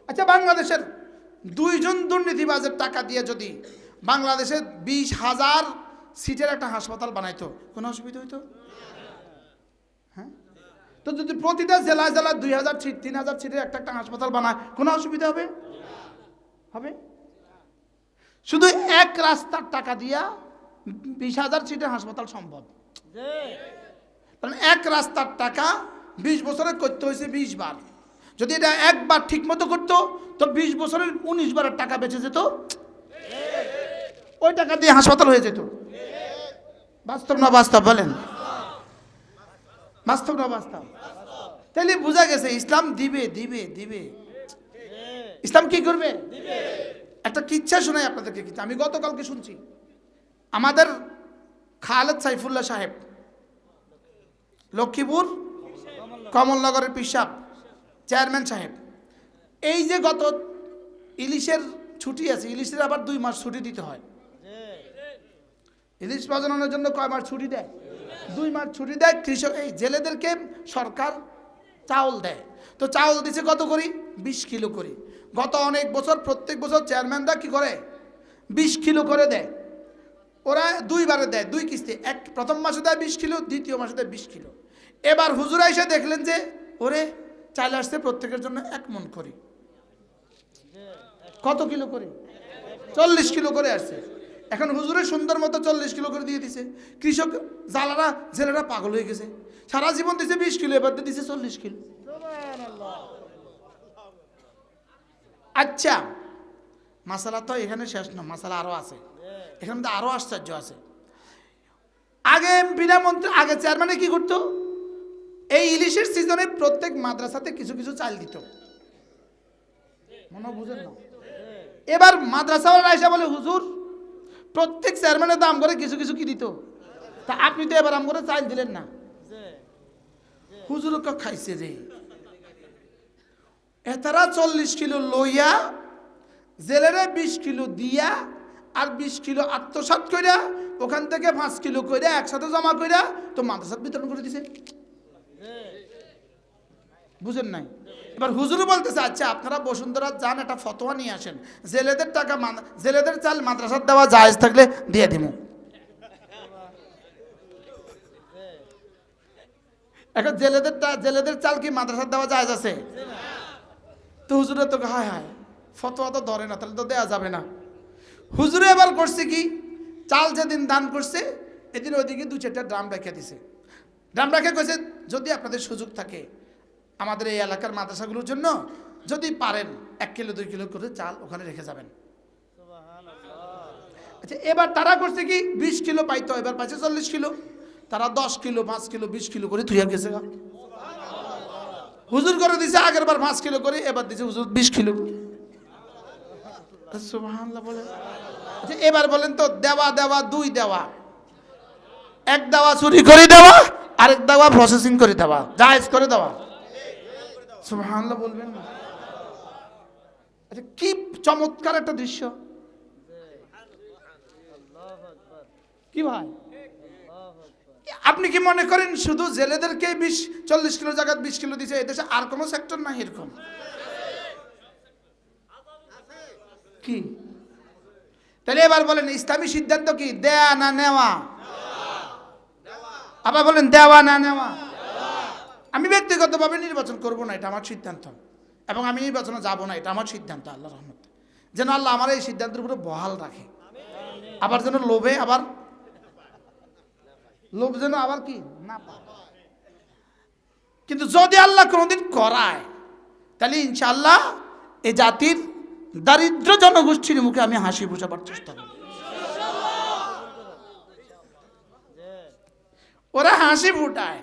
আচ্ছা, বাংলাদেশের 2 জন দুর্নীতিবাজের টাকা দিয়ে যদি বাংলাদেশের 20,000 সিটের একটা হাসপাতাল বানাইতো, কোনো অসুবিধা হইতো? হ্যাঁ, তো যদি প্রতিটা জেলায় জেলায় 2,000 সিট, 3,000 সিটের একটা একটা হাসপাতাল বানায়, কোনো অসুবিধা হবে? হবে? শুধু এক রাস্তার টাকা দিয়া 20,000 সিটের হাসপাতাল সম্ভব। কারণ এক রাস্তার টাকা 20 বছরে করতে হয়েছে 20 বার। যদি এটা একবার ঠিক মতো করতো তো 20 বছরের 19 বারের টাকা বেঁচে যেত, ওই টাকা দিয়ে হাসপাতাল হয়ে যেত। বাস্তব না বাস্তব বলেন? বাস্তব না বাস্তব? তাহলে বোঝা গেছে ইসলাম দিবে দিবে দিবে। ইসলাম কি করবে? একটা কিচ্ছা শোনাই আপনাদেরকে। কিচ্ছা আমি গতকালকে শুনছি। আমাদের খালেদ সাইফুল্লাহ সাহেব, লক্ষ্মীপুর কমলনগরের পিসাব চেয়ারম্যান সাহেব, এই যে গত ইলিশের ছুটি আছে, ইলিশের আবার 2 মাস ছুটি দিতে হয়। ইলিশ প্রজননের জন্য কয় মাস ছুটি দেয়? 2 মাস ছুটি দেয়। কৃষক, এই জেলেদেরকে সরকার চাউল দেয়। তো চাউল দিচ্ছে কত করি? 20 কিলো করে। গত অনেক বছর প্রত্যেক বছর চেয়ারম্যানরা কি করে? 20 কিলো করে দেয়। ওরা 2 বারে দেয়, 2 কিস্তি। প্রথম মাসে দেয় 20 কিলো, দ্বিতীয় মাসে দেয় 20 কিলো। এবার হুজুরা এসে দেখলেন যে ওরে চাল আসছে প্রত্যেকের জন্য 1 মণ করে। কত কিলো করে? 40 কিলো করে আসছে। এখন হুজুরে সুন্দর মতো 40 কিলো করে দিয়ে দিছে। কৃষক জালারা জেলেরা পাগল হয়ে গেছে। সারা জীবন দিছে 20 কিলো, এবার দিছে 40 কিলো। আচ্ছা, মাসালা তো এখানে শেষ না, মাসালা আরো আছে। এখানে তো আরো আশ্চর্য আছে। আগে এমপিরা মন্ত্রী, আগে চেয়ারম্যানে কি করতো? এই ইলিশের সিজনে প্রত্যেক মাদ্রাসাতে কিছু কিছু চাল দিত। মনে বুঝেন না। এবার মাদ্রাসাওয়ালা এসে বলে হুজুর প্রত্যেক চেয়ারম্যানের দাম করে কিছু কিছু কি দিত, তা আপনি তো এবার আম করে চাল দিলেন না। হুজুর খাইছে রে, এতারা 40 কিলো লইয়া জেলেরে 20 কিলো দিয়া আর 20 কিলো আত্মসাৎ কইরা ওখান থেকে 5 কিলো কইরা একসাথে জমা কইরা তো মাদ্রাসাত বিতরণ করে দিছে। বুঝেন নাই? এবার হুজুর বলতেছে আচ্ছা আপনারা বসুন্ধরা যান একটা ফতোয়া নিয়ে আসেন, জেলেদের টাকা জেলেদের চাল মাদ্রাসাত দেওয়া জায়েজ থাকলে দিয়ে দিমু। এখন জেলেদের চাল কি মাদ্রাসাত দেওয়া জায়েজ আছে? তো হুজুরে তো হায় হায় ফতোয়া তো ধরে না, তাহলে তো দেওয়া যাবে না। হুজুরে এবার করছে কি, চাল যেদিন দান করছে এদিন ওইদিকে 2-4টা ড্রাম রেখে দিছে। ড্রাম রেখে কইছে যদি আপনাদের সুযোগ থাকে আমাদের এই এলাকার মাদ্রাসাগুলোর জন্য যদি পারেন 1 কিলো 2 কিলো করে চাল ওখানে রেখে যাবেন। আচ্ছা এবার তারা করছে কি 20 কিলো পাইতো, এবার পাইছে 40 কিলো। তারা 10 কিলো 5 কিলো 20 কিলো করে থুইয়া গেছে। হুজুর করে দিছে আগের বার 5 কিলো করে, এবার দিছে হুজুর 20 কিলো। সুবহানাল্লাহ বলে। আচ্ছা এবার বলেন তো দেওয়া দেওয়া 2 দেওয়া, এক দেওয়া চুরি করে দেওয়া আরেক দেওয়া প্রসেসিং করে দেওয়া, জায়েজ করে দেওয়া। সুবহানাল্লাহ বলবেন না? আচ্ছা কি চমৎকার একটা দৃশ্য। কি ভাই আপনি কি মনে করেন শুধু জেলেদেরকে 40 কিলো জায়গায় 20 কিলো দিছে, এদেশে আর কোনো সেক্টর নাই এরকম? কি তাহলে এবার বলেন ইসলামী সিদ্ধান্ত কি, দেয়া না নেওয়া? আবার বলেন দেওয়া না নেওয়া? আমি ব্যক্তিগতভাবে নির্বাচন করব না, এটা আমার সিদ্ধান্ত, এবং আমি নির্বাচনে যাব না, এটা আমার সিদ্ধান্ত। আল্লাহর রহমত যেন আল্লাহ আমার এই সিদ্ধান্তের উপরে বহাল রাখে, আবার যেন লোভে আবার লোভ যেন আবার কি না পায়। কিন্তু যদি আল্লাহ কোনোদিন করায় তাহলে ইনশাআল্লাহ এই জাতির দারিদ্র জনগোষ্ঠীর মুখে আমি হাসি ফোটাবার চেষ্টা করব। ওরা হাসি ফুটায়,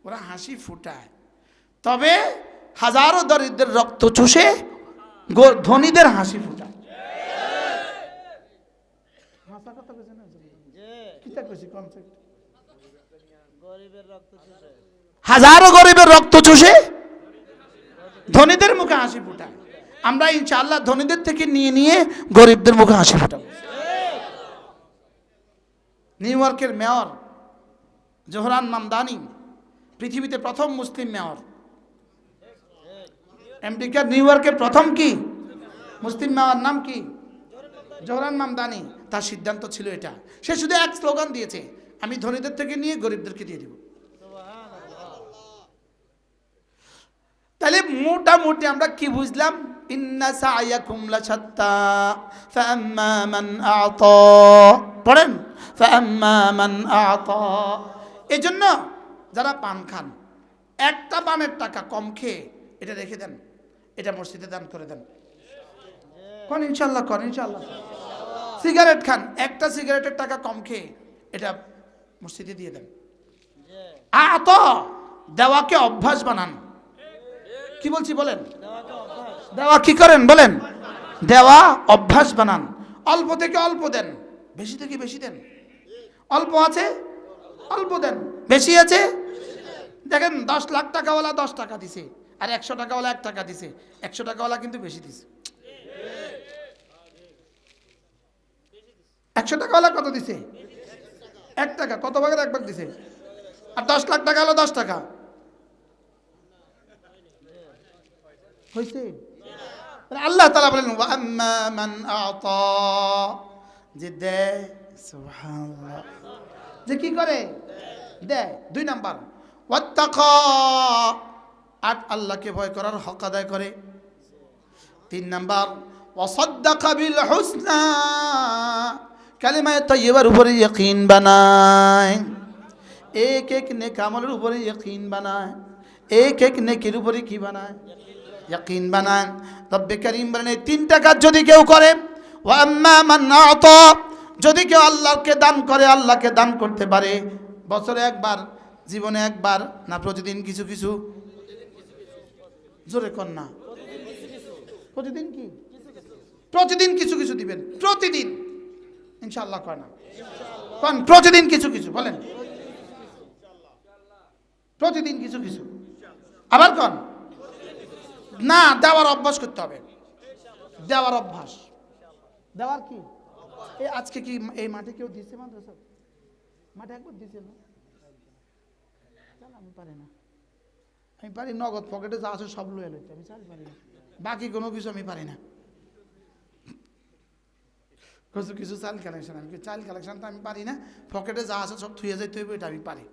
ওরা হাসি ফুটায়, তবে হাজারো দরিদ্রের রক্ত চুষে ধনীদের হাসি ফুটায়। হাজারো গরিবের রক্ত চুষে ধনীদের মুখে হাসি ফুটায়। আমরা ইনশাআল্লাহ ধনীদের থেকে নিয়ে নিয়ে গরিবদের মুখে হাসি ফুটাবো। নিউ ইয়র্কের মেয়র জোহরান মামদানি পৃথিবীতে প্রথম মুসলিম মেয়র। আমেরিকার নিউ ইয়র্কের প্রথম কি মুসলিম মেয়র, নাম কি? জোহরান মামদানি। তার সিদ্ধান্ত ছিল এটা, সে শুধু এক স্লোগান দিয়েছে, আমি ধনীদের থেকে নিয়ে গরিবদেরকে দিয়ে দিব। তাহলে মোটামুটি আমরা কি বুঝলাম? ইন্না সায়াকুম লাশাত্তা ফাআম্মা মান আ'তা, পড়েন ফাআম্মা মান আ'তা। এজন্য যারা পান খান একটা পানের টাকা কম খেয়ে এটা রেখে দেন, এটা মসজিদে দান করে দেন। কোন ইনশাআল্লাহ, কোন ইনশাআল্লাহ। সিগারেট খান, একটা সিগারেটের টাকা কম খেয়ে এটা মসজিদে দিয়ে দেন। আ'তা দেওয়াকে অভ্যাস বানান। কি বলছি বলেন? দেওয়া কি করেন বলেন? দেওয়া অভ্যাস বানান। অল্প থেকে অল্প দেন, বেশি থেকে বেশি দেন। অল্প আছে অল্প দেন, বেশি আছে দেখেন 10 লাখ টাকাওয়ালা 10 টাকা দিছে, আর 100 টাকাওয়ালা 1 টাকা দিছে। 100 টাকাওয়ালা কিন্তু বেশি দিছে। 100 টাকাওয়ালা কত দিছে? 1 টাকা। কত ভাগের 1 ভাগ দিছে? আর 10 লাখ টাকা হলো 10 টাকা হয়েছে। আল্লাহ তাআলা বলেন ওয়া আম্মা মান আ'তা, যে দেয়, সুবহানাল্লাহ, যে কি করে দেয়। 2 নাম্বার ওয়াত্তাকা, আর আল্লাহকে ভয় করার হক আদায় করে। 3 নাম্বার ওয়াসাদ্দাকা বিল হুসনা, কালিমায়ে তাইয়্যিবার উপরে ইয়াকিন বানায়, এক এক নেক আমলের উপরে ইয়াকিন বানায়, এক এক নেকির উপরে কি বানায়? ইয়াকিন বানান। রব্বে কারীম বলেন এই 3টা কাজ যদি কেউ করে, ওয়া আম্মা মান আ'তা, যদি কেউ আল্লাহকে দান করে, আল্লাহকে দান করতে পারে বছরে একবার, জীবনে একবার, না প্রতিদিন কিছু কিছু, জোরে কর না, প্রতিদিন কি? প্রতিদিন কিছু কিছু দিবেন, প্রতিদিন ইনশাআল্লাহ। কয় না কোন প্রতিদিন কিছু কিছু বলেন, প্রতিদিন কিছু কিছু। আবার কোন না, দেওয়ার অভ্যাস করতে হবে, দেওয়ার অভ্যাস। দেওয়ার কি? এই আজকে কি এই মাঠে কেউ দিচ্ছে মাদ্রাসা? মাঠে একবার দিচ্ছে না? আমি পারি না, আমি পারি নগদ পকেটে যা আছে সব লয়ে লইতে, আমি চাল পারি না, বাকি কোনো কিছু আমি পারি না। কিছু কিছু চাল কালেকশন, আমি চাল কালেকশন তো আমি পারি না, পকেটে যা আছে সব থুয়ে যাইতে হইবে, এটা আমি পারি।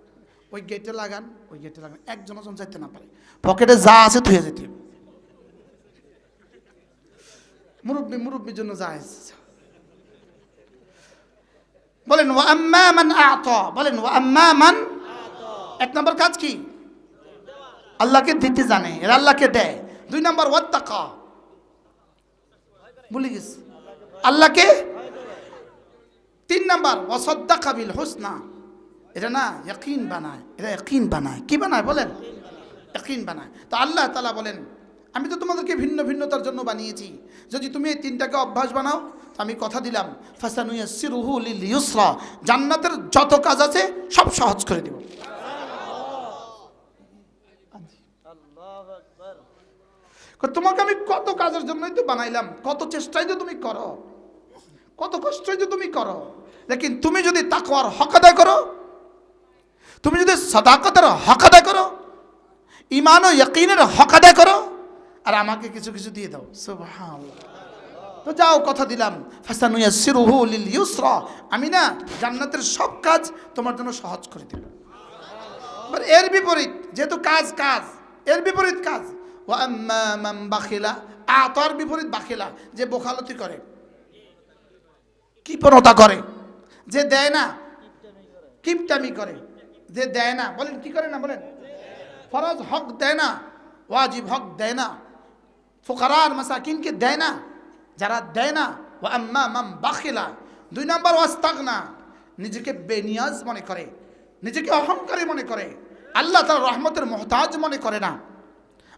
ওই গেটে লাগান, ওই গেটে লাগান, একজন চাইতে না পারে, পকেটে যা আছে থুয়ে যেতে হবে। মুরব্বির জন্য যায়। বলেন ওয়া আম্মা মান আ'তা, বলেন ওয়া আম্মা মান। এক নম্বর কাজ কি? আল্লাহকে দিতে জানে, এরা আল্লাহকে দেয়। দুই নম্বর ওয়াত্তাকা, ভুলে গেছে আল্লাহকে। তিন নম্বর ওয়াসাদ্দাকা বিল হুসনা, এটা না ইয়াকিন বানায়, এটা ইয়াকিন বানায়। কি বানায় বলেন? ইয়াকিন বানায়। তো আল্লাহ তাআলা বলেন আমি তো তোমাদেরকে ভিন্ন ভিন্নতার জন্য বানিয়েছি, যদি তুমি এই তিনটাকে অভ্যাস বানাও আমি কথা দিলাম ফাসানুয়াসসিরুহু লিল ইউসরা, জান্নাতের যত কাজ আছে সব সহজ করে দেব। তোমাকে আমি কত কাজের জন্যই তো বানাইলাম, কত চেষ্টাই তো তুমি করো, কত কষ্টই তো তুমি করো, লেকিন তুমি যদি তাকওয়ার হক আদায় করো, তুমি যদি সাদাকতের হক আদায় করো, ঈমান ও ইয়াকিনের হক আদায় করো, আর আমাকে কিছু কিছু দিয়ে দাও, সুবহানাল্লাহ। তো যাও কথা দিলাম ফাসানুয়াসসিরুহু লিল ইউসরা, আমি না জান্নাতের সব কাজ তোমার জন্য সহজ করে দেব। এর বিপরীত, যেহেতু কাজ কাজ, এর বিপরীত কাজ। ওয়া আম্মা মান বাখিলা, আতার বিপরীত বাখিলা, যে বোখালতি করে, কৃপণতা করে, যে দেয় না, কিপটামি করে, যে দেয় না, বলেন কি করে না বলেন? ফরজ হক দেয় না, ওয়াজিব হক দেয় না, ফুকারা আর মাসাকিনকে দেয় না, যারা দেয় না। ওয়া আম্মা মান বাখিলা, দুই নম্বর ওয়াস্তাগনা, নিজেকে বেনিয়াজ মনে করে, নিজেকে অহংকারী মনে করে, আল্লাহ তাআলার রহমতের মুহতাজ মনে করে না।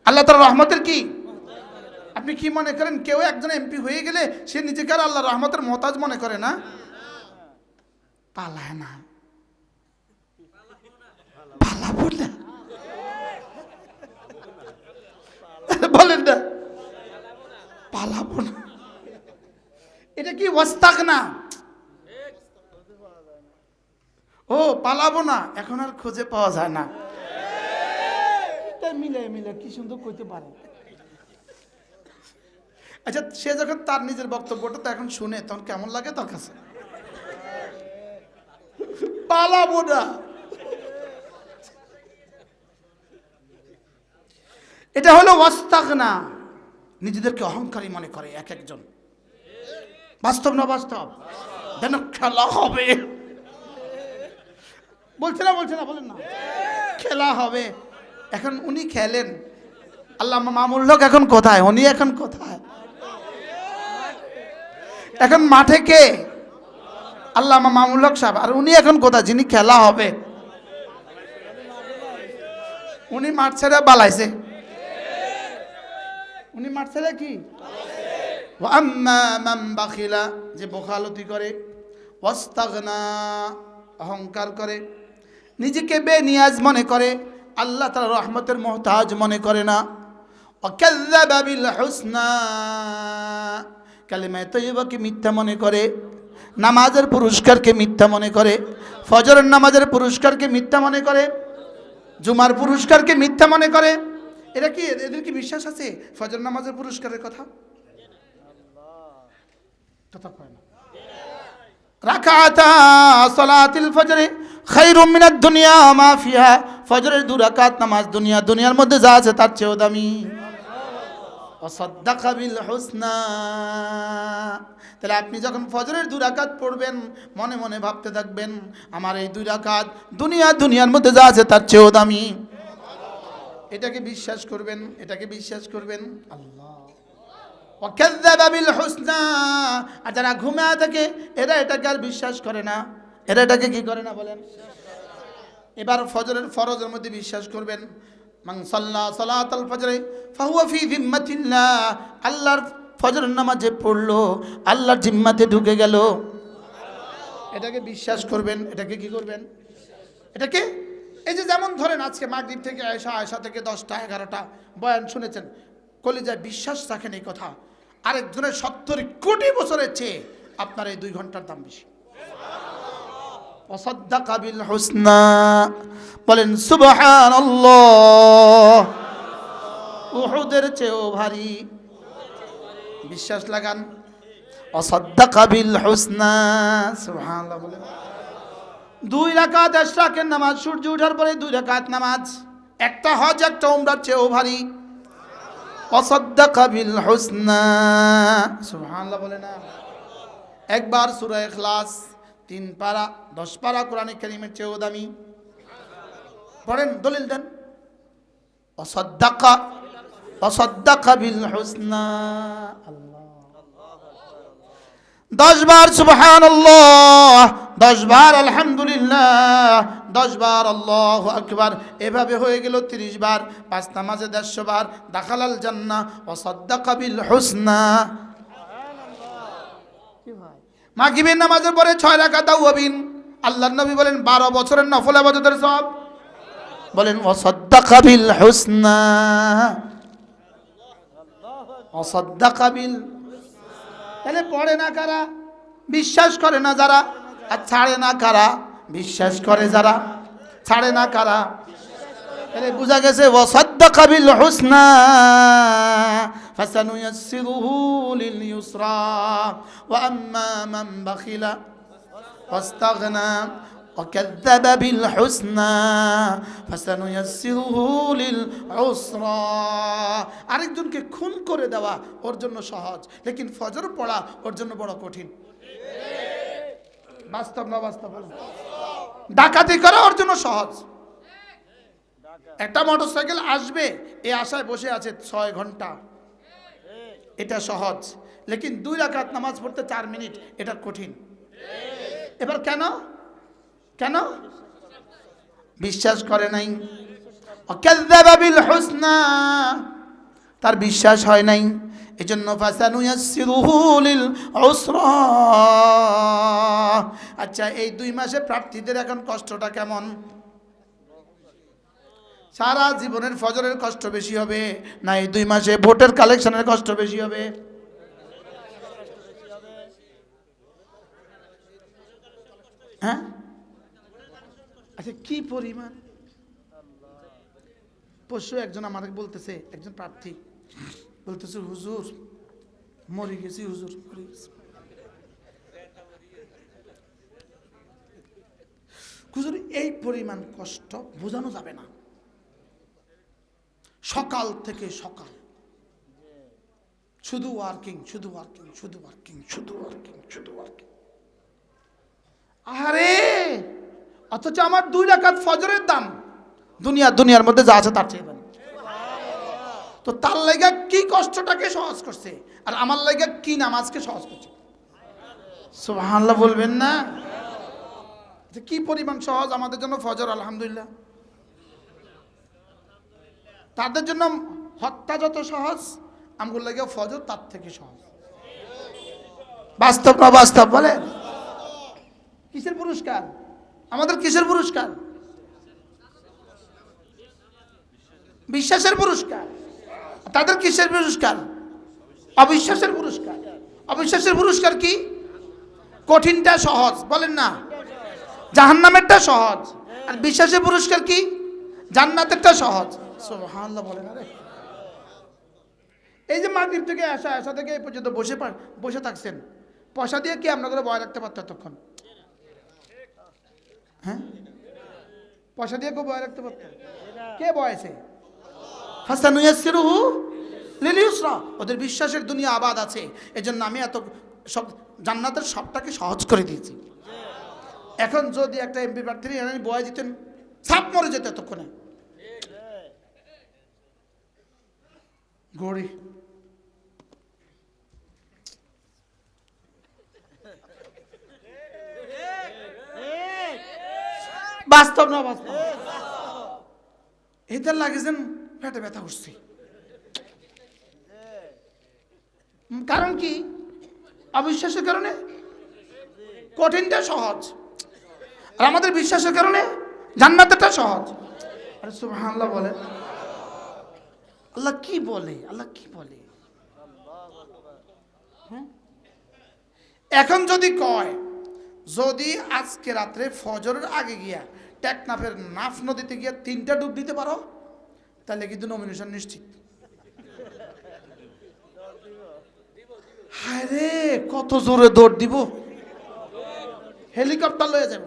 আল্লাহ তাআলার রহমতের কি? আপনি কি মনে করেন কেউ একজন এমপি হয়ে গেলে সে নিজেকে আর আল্লাহর রহমতের মুহতাজ মনে করে না? পালায় না, পালাবো না, বলেন না পালাবো না, এটা কি ওয়াস্তাগনা? ও পালাবো না, এখন আর খুঁজে পাওয়া যায় না। মিলে মিলে কি সুন্দর কইতে পারে। আচ্ছা, সে যখন তার নিজের বক্তব্যটা তো এখন শুনে তখন কেমন লাগে তার কাছে? পালাবো না, এটা হলো ওয়াস্তাগনা, নিজেদেরকে অহংকারী মনে করে এক একজন। বাস্তব না বাস্তব? যেন খেলা হবে, বলছে না বলছে না, বলেন না খেলা হবে। এখন উনি খেলেন, আল্লাহ মামুল হক এখন কোথায়? উনি এখন কোথায়? এখন মাঠে কে? আল্লাহ মামুল হক সাহেব, আর উনি এখন কোথায় যিনি খেলা হবে? উনি মাঠ ছেড়ে বালাইছে, উনি মাঠ ছেড়ে কি? ওয়া আম্মা মান বাখিলা, যে বোখালতি করে, ওয়াস্তাগনা, অহংকার করে, নিজেকে বেনিয়াজ মনে করে, আল্লাহ তাআলার রহমতের মুহতাজ মনে করে না। ওয়াকাযযাবা বিল হুসনা, কালিমায়ে তাইয়্যিবাকে মিথ্যা মনে করে, নামাজের পুরস্কারকে মিথ্যা মনে করে, ফজরের নামাজের পুরস্কারকে মিথ্যা মনে করে, জুমার পুরস্কারকে মিথ্যা মনে করে। এরা কি, এদের কি বিশ্বাস আছে ফজর নামাজের পুরস্কারের কথা? কথা কয় না। রাকাতা সালাতিল ফজর খায়রুম মিনাদ দুনিয়া মা ফিহা, ফজরের 2 রাকাত নামাজ দুনিয়ার মধ্যে যা আছে তার চেয়েও দামি। ওয়াসাদ্দাকা বিল হুসনা, তাহলে আপনি যখন ফজরের 2 রাকাত পড়বেন মনে মনে ভাবতে থাকবেন আমার এই 2 রাকাত দুনিয়ার মধ্যে যা আছে তার চেয়েও দামি। এটাকে বিশ্বাস করবেন, এটাকে বিশ্বাস করবেন। আল্লাহ ওয়াকাযযাবা বিল হুসনা, আর যারা ঘুমায় থাকে এরা এটাকে আর বিশ্বাস করে না, এরা এটাকে কি করে না বলেন? এবার ফজরের ফরজের মধ্যে বিশ্বাস করবেন। মান সাল্লা সালাতাল ফজর ফাহুয়া ফি যিম্মাতিল্লাহ, আল্লাহর ফজরের নামাজে পড়লো, আল্লাহর জিম্মাতে ঢুকে গেল। এটাকে বিশ্বাস করবেন? এটাকে কি করবেন? এটাকে এই যে যেমন ধরেন আজকে মাগরিব থেকে আয়সা থেকে 10টা 11টা বয়ান শুনেছেন, কলিজায় বিশ্বাস রাখেন এই কথা, আরেকজনের 70 কোটি বছরের চেয়ে আপনার এই 2 ঘন্টার দাম বেশি। ওয়াসাদ্দাকা বিল হুসনা, বলেন সুবহানাল্লাহ। উহুদের চেয়েও ভারী, বিশ্বাস লাগান। ওয়াসাদ্দাকা বিল হুসনা, সুবহানাল্লাহ বলেন। 2 রাকাত ইশরাকের নামাজ, সূর্য ওঠার পরে 2 রাকাত নামাজ, একটা হজ একটা উমরার চেয়েও ভারী। ওয়াসাদ্দাকা বিল হুসনা, সুবহানাল্লাহ বলেন না। একবার সূরা ইখলাস 3 পারা 10 পারা কোরআনে কারীমের চেয়েও দামি। পড়েন, দলিল দেন। ওয়াসাদ্দাকা বিল হুসনা, আল্লাহ। 10 বার সুবহানাল্লাহ, 10 বার আলহামদুলিল্লাহ, 10 বার আল্লাহু আকবার, এভাবে হয়ে গেল 30 বার। 5 নামাজে 150 বার। দাখালাল জান্নাহ ওয়াসাদ্দাকা বিল হুসনা। মাগরিবের নামাজের পরে 6 রাকাত আওয়াবিন, আল্লাহর নবী বলেন 12 বছরের নফল ইবাদতের সওয়াব। বলেন ওয়াসাদ্দাকা বিল হুসনা, ওয়াসাদ্দাকা বিল। তাহলে পড়ে না কারা? বিশ্বাস করে না যারা। আর ছাড়ে না কারা? বিশ্বাস করে যারা। ছাড়ে না কারা? তাহলে বোঝা গেছে ওয়াসাদ্দাকা বিল হুসনা ফাসানুয়াসসিরুহু লিল ইউসরা ওয়া আম্মা মান বাখিলা ওয়াস্তাগনা وكذب بالحسنى فسنيسره للعسرى। আরেকজনকে খুন করে দেওয়া ওর জন্য সহজ, লেকিন ফজর পড়া ওর জন্য বড় কঠিন। বাস্তব না বাস্তব? ডাকাতি করা ওর জন্য সহজ। একটা মোটরসাইকেল আসবে এই আশায় বসে আছে 6 ঘন্টা, এটা সহজ। লেকিন 2 রাকাত নামাজ পড়তে 4 মিনিট, এটা কঠিন। এবার কেন? কেন? বিশ্বাস করে নাই। ওয়াকাযযাবা বিল হুসনা, তার বিশ্বাস হয় নাই, এজন্য ফাসানুয়াসসিরুহু লিল উসরা। আচ্ছা, এই 2 মাসে প্রার্থীদের এখন কষ্টটা কেমন? সারা জীবনের ফজরের কষ্ট বেশি হবে না এই 2 মাসে ভোটের কালেকশনের কষ্ট বেশি হবে? হ্যাঁ, আচ্ছা কি পরিমাণ? পরশু একজন আমাকে বলতেছে, একজন প্রার্থী বলতেছে, হুজুর মরে গেছি, হুজুর মরে গেছি। হুজুর এই পরিমাণ কষ্ট বোঝানো যাবে না। সকাল থেকে সকাল শুধু ওয়ার্কিং, শুধু ওয়ার্কিং, শুধু ওয়ার্কিং, শুধু ওয়ার্কিং, শুধু ওয়ার্কিং। আরে অথচ আমার 2 রাকাত ফজরের দাম দুনিয়ার মধ্যে যা আছে তার চেয়ে দাম। তো তার লাগা কি কষ্টটাকে সহজ করছে, আর আমার লাগা কি নামাজকে সহজ করছে? সুবহানাল্লাহ বলবেন না? কি পরিমাণ সহজ আমাদের জন্য ফজর, আলহামদুলিল্লাহ। তাদের জন্য হত্যা যত সহজ, আমগুলো লাগে ফজর তার থেকে সহজ। বাস্তব না বাস্তব বলেন? কিসের পুরস্কার আমাদের? কিসের পুরস্কার? বিশ্বাসের পুরস্কার। তাদের কিসের পুরস্কার? অবিশ্বাসের পুরস্কার। অবিশ্বাসের পুরস্কার কি? কঠিনটা সহজ, বলেন না? জাহান্নামেরটা সহজ। আর বিশ্বাসের পুরস্কার কি? জান্নাতেরটা সহজ। সুবহানাল্লাহ বলেন। আরে এই যে মাগরিব থেকে আশা থেকে এই পর্যন্ত বসে থাকছেন, পয়সা দিয়ে কি আপনাদের বয় রাখতে পারত তখন? হ্যাঁ, পয়সা দিয়ে কেউ বয় রাখতে পারত? কে বয়েছে? ফাসানুয়াসসিরুহু লিল ইউসরা। ওদের বিশ্বাসের দুনিয়া আবাদ আছে, এজন্য আমি এত সব জান্নাতের সবটাকে সহজ করে দিয়েছি। এখন যদি একটা এমপি প্রার্থী বয় দিতেন, সাপ মরে যেত এতক্ষণে। গড়ি বাস্তব না বাস্তব? এদের লাগেছেন পেটে ব্যথা উঠছে, কারণ কি? অবিশ্বাসের কারণে। কঠিনটা সহজ, আর আমাদের বিশ্বাসের কারণে জান্নাতটা সহজ। আরে সুবহানাল্লাহ বলে। আল্লাহ কি বলে, আল্লাহ কি বলে? এখন যদি কয়, যদি আজকে রাত্রে ফজরের আগে গিয়া টেকনাফের নাফ নদীতে গিয়া 3টা ডুব দিতে পারো, তাহলে কিন্তু নমিনেশন নিশ্চিত। হায় রে, কত জোরে দৌড় দিব, হেলিকপ্টার লয়ে যাব।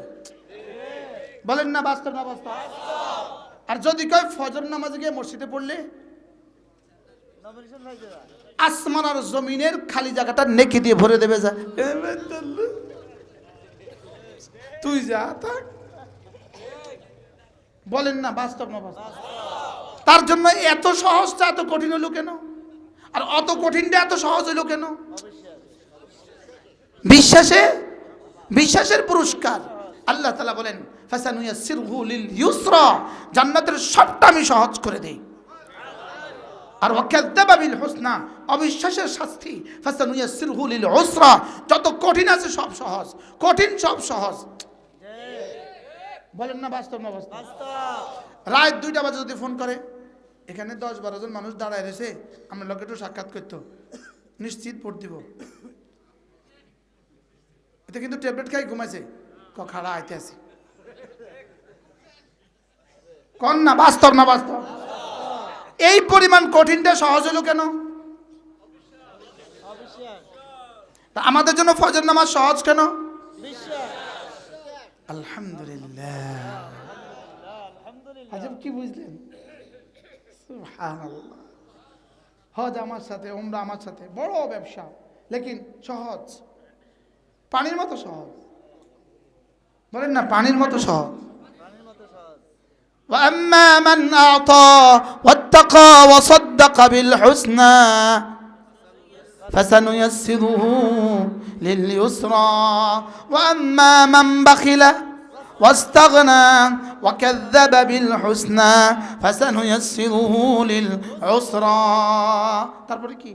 বলেন না বাস্তব না বাস্তব? আর যদি কয় ফজর নামাজে গিয়ে মসজিদে পড়লে আসমান আর জমিনের খালি জায়গাটা নেকি দিয়ে ভরে দেবে। যা তুই যা থাক। বলেন না বাস্তব না বাস্তব? তার জন্য এত সহজটা এত কঠিন হলো কেন? আর অত কঠিনটা এত সহজ হলো কেন? বিশ্বাসের পুরস্কার। আল্লাহ তাআলা বলেন ফাসানুয়াসসিরহু লিল ইউসরা, জান্নাতের সবটা আমি সহজ করে দেই। আর ওয়াকাযযাবা বিল হুসনা, অবিশ্বাসের শাস্তি ফাসানুয়াসসিরহু লিল উসরা, যত কঠিন আছে সব সহজ, কঠিন সব সহজ। বলেন না বাস্তব না বাস্তব? রাত 2টা বাজে যদি ফোন করে, এখানে 10-12 জন মানুষ দাঁড়ায় রয়েছে, আমরা লোকে একটু সাক্ষাৎ করতো, নিশ্চিত ভোট দিব। এটা কিন্তু ট্যাবলেট খাই ঘুমাইছে, খাড়া আইতে আসি। কন না বাস্তব না বাস্তব? এই পরিমাণ কঠিনটা সহজ হলো কেন? আমাদের জন্য ফজর নামাজ সহজ কেন? আলহামদুলিল্লাহ। আজব কি বুঝলেন? সুবহানাল্লাহ। হজ আমার সাথে, উমরা আমার সাথে, বড় ব্যবসা, লেকিন সহজ, পানির মতো সহজ। বলেন না পানির মতো সহজ। وأما من أعطى واتقى وصدق بالحسنى فسنيسره لليسرى وأما من بخل واستغنى وكذب بالحسنى فسنيسره للعسرى তারপরে কি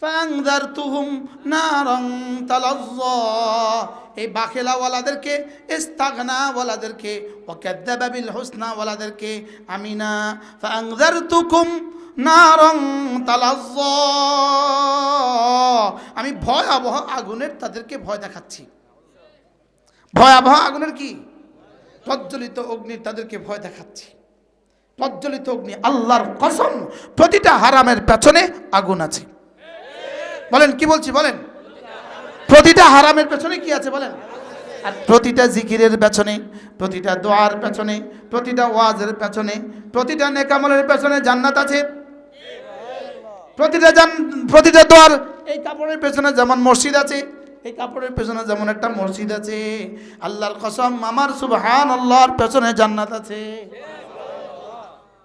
فأنذرتهم نارا تلظى, এই বাখেলা ওয়ালাদেরকে, ইস্তাগনা ওয়ালাদেরকে, ওয়াকাযযাবা বিল হুসনা ওয়ালাদেরকে আমি না ফাআনযারতুকুম নারান তালাজ্জা, আমি ভয়াবহ আগুনের তাদেরকে ভয় দেখাচ্ছি। ভয়াবহ আগুনের কি? প্রজ্বলিত অগ্নির তাদেরকে ভয় দেখাচ্ছি। প্রজ্বলিত অগ্নি, আল্লাহর কসম, প্রতিটা হারামের পেছনে আগুন আছে। বলেন কি বলছি বলেন? প্রতিটা হারামের পেছনে কি আছে বলেন? আর প্রতিটা জিকিরের পেছনে, প্রতিটা দোয়ার পেছনে, প্রতিটা ওয়াজের পেছনে, প্রতিটা নেকামলের পেছনে জান্নাত আছে। প্রতিটা দোয়ার, এই কাপড়ের পেছনে যেমন মসজিদ আছে, এই কাপড়ের পেছনে যেমন একটা মসজিদ আছে, আল্লাহর কসম আমার সুবহানাল্লাহর পেছনে জান্নাত আছে।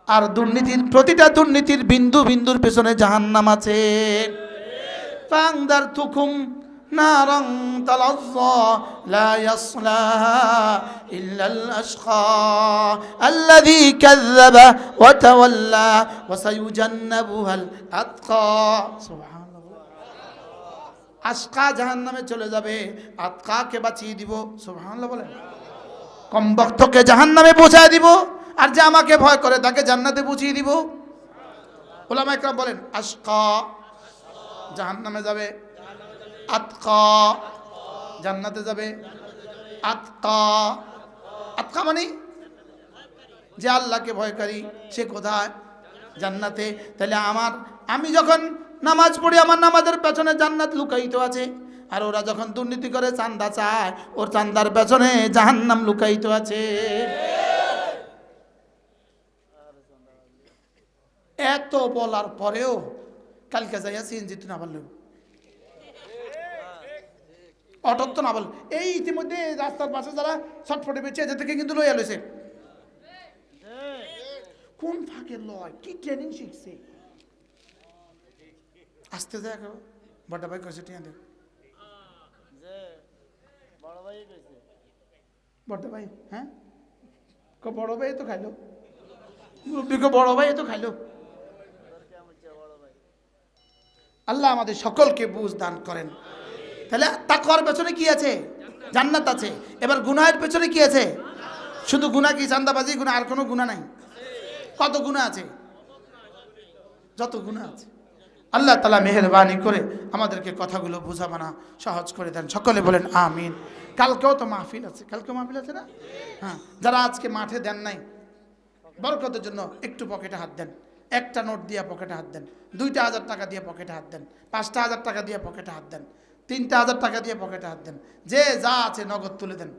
আর দুর্নীতির, প্রতিটা দুর্নীতির বিন্দু বিন্দুর পেছনে জাহান্নাম আছে। فأنذرتكم نارا تلظى لا يصلاها إلا الأشقى الذي كذب وتولى وسيجنبها الأتقى سبحان الله। আশকা জাহান্নামে চলে যাবে, আতকাকে বাঁচিয়ে দিব। সুবহানাল্লাহ বলেন। কমবক্তকে জাহান্নামে পৌঁছায় দিব, আর যে আমাকে ভয় করে তাকে জান্নাতে পৌঁছিয়ে দিব। উলামা ইকরাম বলেন আশকা জাহান্নামে যাবে, আতকা জান্নাতে যাবে। আতকা, আতকা মানে যে আল্লাহকে ভয়কারী, সে কোথায়? জান্নাতে। তাহলে আমি যখন নামাজ পড়ি, আমার নামাজের পেছনে জান্নাত লুকায়িত আছে। আর ওরা যখন দুর্নীতি করে চান্দা চায়, ওর চান্দার পেছনে জাহান্নাম লুকায়িত আছে। এত বলার পরেও কালকে যাইয়া সিএনজি তো না বলল, অটো তো না বল, এই ইতিমধ্যে রাস্তার পাশে যারা ছটফটে বেঁচে এদের থেকে কিন্তু লইয়া লইছে। কোন ফাঁকে লয়, কি ট্রেনিং শিখছে? আসতে যায় বড় ভাই কইছে টিয়া দে, বড় ভাই, হ্যাঁ বড় ভাই তো খাইলো, মুরব্বী বড় ভাই তো খাইলো। আল্লাহ আমাদের সকলকে বুঝ দান করেন। তাহলে তাকওয়ার পেছনে কি আছে? জান্নাত আছে। এবার গুনাহের পেছনে কি আছে? শুধু গুনাহ কি চান্দাবাজি গুনাহ, আর কোনো গুনাহ নাই? কত গুনাহ আছে, যত গুনাহ আছে। আল্লাহ তাআলা মেহেরবানি করে আমাদেরকে কথাগুলো বোঝাবানা সহজ করে দেন। সকলে বলেন আমিন। কালকেও তো মাহফিল আছে, কালকেও মাহফিল আছে না? হ্যাঁ, যারা আজকে মাঠে দেন নাই, বরকতের জন্য একটু পকেটে হাত দেন। একটা নোট দিয়ে পকেটে হাত দেন, 2,000 টাকা দিয়ে পকেটে হাত দেন, 5,000 টাকা দিয়ে পকেটে হাত দেন, 3,000 টাকা দিয়ে পকেটে হাত দেন, যে যা আছে নগদ তুলে দেন।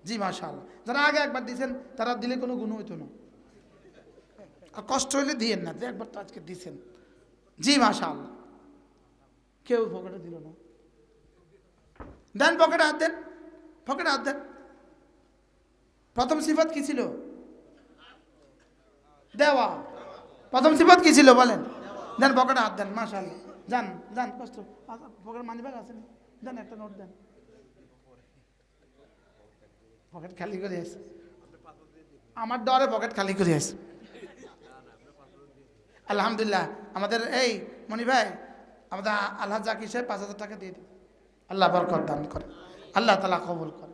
জি মাশাআল্লাহ। যারা আগে একবার দিয়েছেন তারা দিলে কোনো গুণ হইতো না, আর কষ্ট হইলে দিয়েন না, যে একবার তো আজকে দিয়েছেন। জি মাশাআল্লাহ। কেউ পকেটে দিল না, দেন পকেটে হাত দেন, পকেটে হাত দেন। প্রথম সিফাত কি ছিল? দেওয়া। প্রথম সিফাত কি ছিল বলেন? দেন পকেটে হাত দেন। মাশাআল্লাহ। যান যান, কষ্ট পকেটে মানিব্যাগ আছে না? দেন একটা নোট দেন। পকেট খালি করে আছে, আমার ডরে পকেট খালি করে আছে। আলহামদুলিল্লাহ। আমাদের এই মনি ভাই, আমাদের আল্লাহ জাকির সাহেব 5,000 টাকা দিয়ে দিন। আল্লাহ বরকত দান করে, আল্লাহ তাআলা কবুল করে।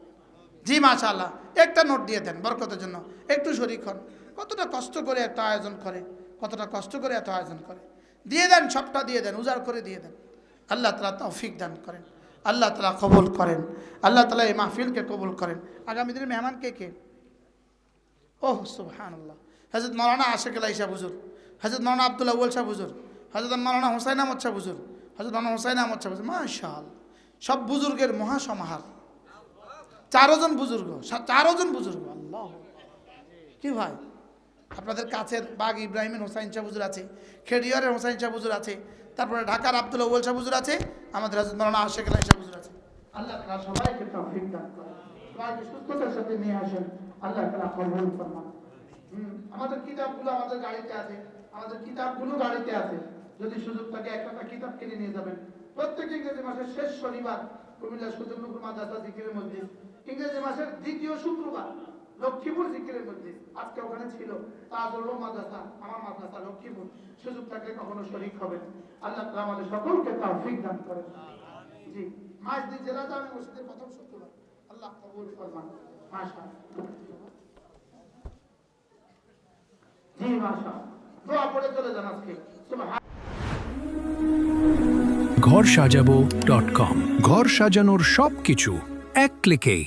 জি মাশাআল্লাহ। একটা নোট দিয়ে দেন বরকতের জন্য, একটু শরীক হন। কতটা কষ্ট করে একটা আয়োজন করে, কতটা কষ্ট করে এত আয়োজন করে, দিয়ে দেন, সবটা দিয়ে দেন, উজাড় করে দিয়ে দেন। আল্লাহ তাআলা তৌফিক দান করেন, আল্লাহ তাআলা কবুল করেন, আল্লাহ তাআলা এই মাহফিলকে কবুল করেন। আগামী দিনের মেহমান কে কে? ওহ সুবহানাল্লাহ। হযরত মাওলানা আশিক আলী শাহ হুজুর, হযরত মাওলানা আব্দুল আউয়াল শাহ হুজুর, হযরত মাওলানা হুসাইন আহমদ শাহ হুজুর, হযরত মাওলানা হুসাইন আহমদ শাহ হুজুর। মাশাআল্লাহ, সব বুজুর্গের মহাসমাহার। 4 জন বুজুর্গ, 4 জন বুজুর্গ। আল্লাহ কি ভাই, আপনাদের কাছের বাগ ইব্রাহিমের হুসাইন শাহ হুজুর আছে, খেডিয়ারের হুসাইন শাহ হুজুর আছে, তারপরে ঢাকার আব্দুল আউয়াল শাহ হুজুর আছে, আমাদের হযরত মাওলানা আশিক আলী শাহ হুজুর আছে। আল্লাহ তাআলা সবাইকে তৌফিক দান করেন, সবাইকে সুস্থতার সাথে নিয়ে আসেন। আল্লাহ তাআলা কবুল ফরমান। আমাদের কিতাবগুলো আমাদের গাড়িতে আছে, আমাদের কিতাবগুলো গাড়িতে আছে। যদি সুযোগ থাকে একটা কিতাব কিনে নিয়ে যাবেন। প্রত্যেক ইংরেজি মাসের শেষ শনিবার কুমিল্লা সুজনপুর মাদ্রাসা জিকিরের মসজিদ, ইংরেজি মাসের দ্বিতীয় শুক্রবার লক্ষ্মীপুর জিকিরের মসজিদ, আজকে ওখানে ছিল তাজুল মাদ্রাসা, আমার মাদ্রাসা লক্ষ্মীপুর। সুযোগ থাকলে কখনো শরীক হবেন। আল্লাহ তাআলা আমাদের সকলকে তৌফিক দান করেন। জি, মাসদি জেলা জামে মসজিদের প্রথম শুক্রবার। আল্লাহ কবুল ফরমান। মাশাআল্লাহ। জি মাশাআল্লাহ। দোয়া পড়ে চলে যান আজকে। ঘর সাজাবো.com। ঘর সাজানোর সবকিছু এক ক্লিকে।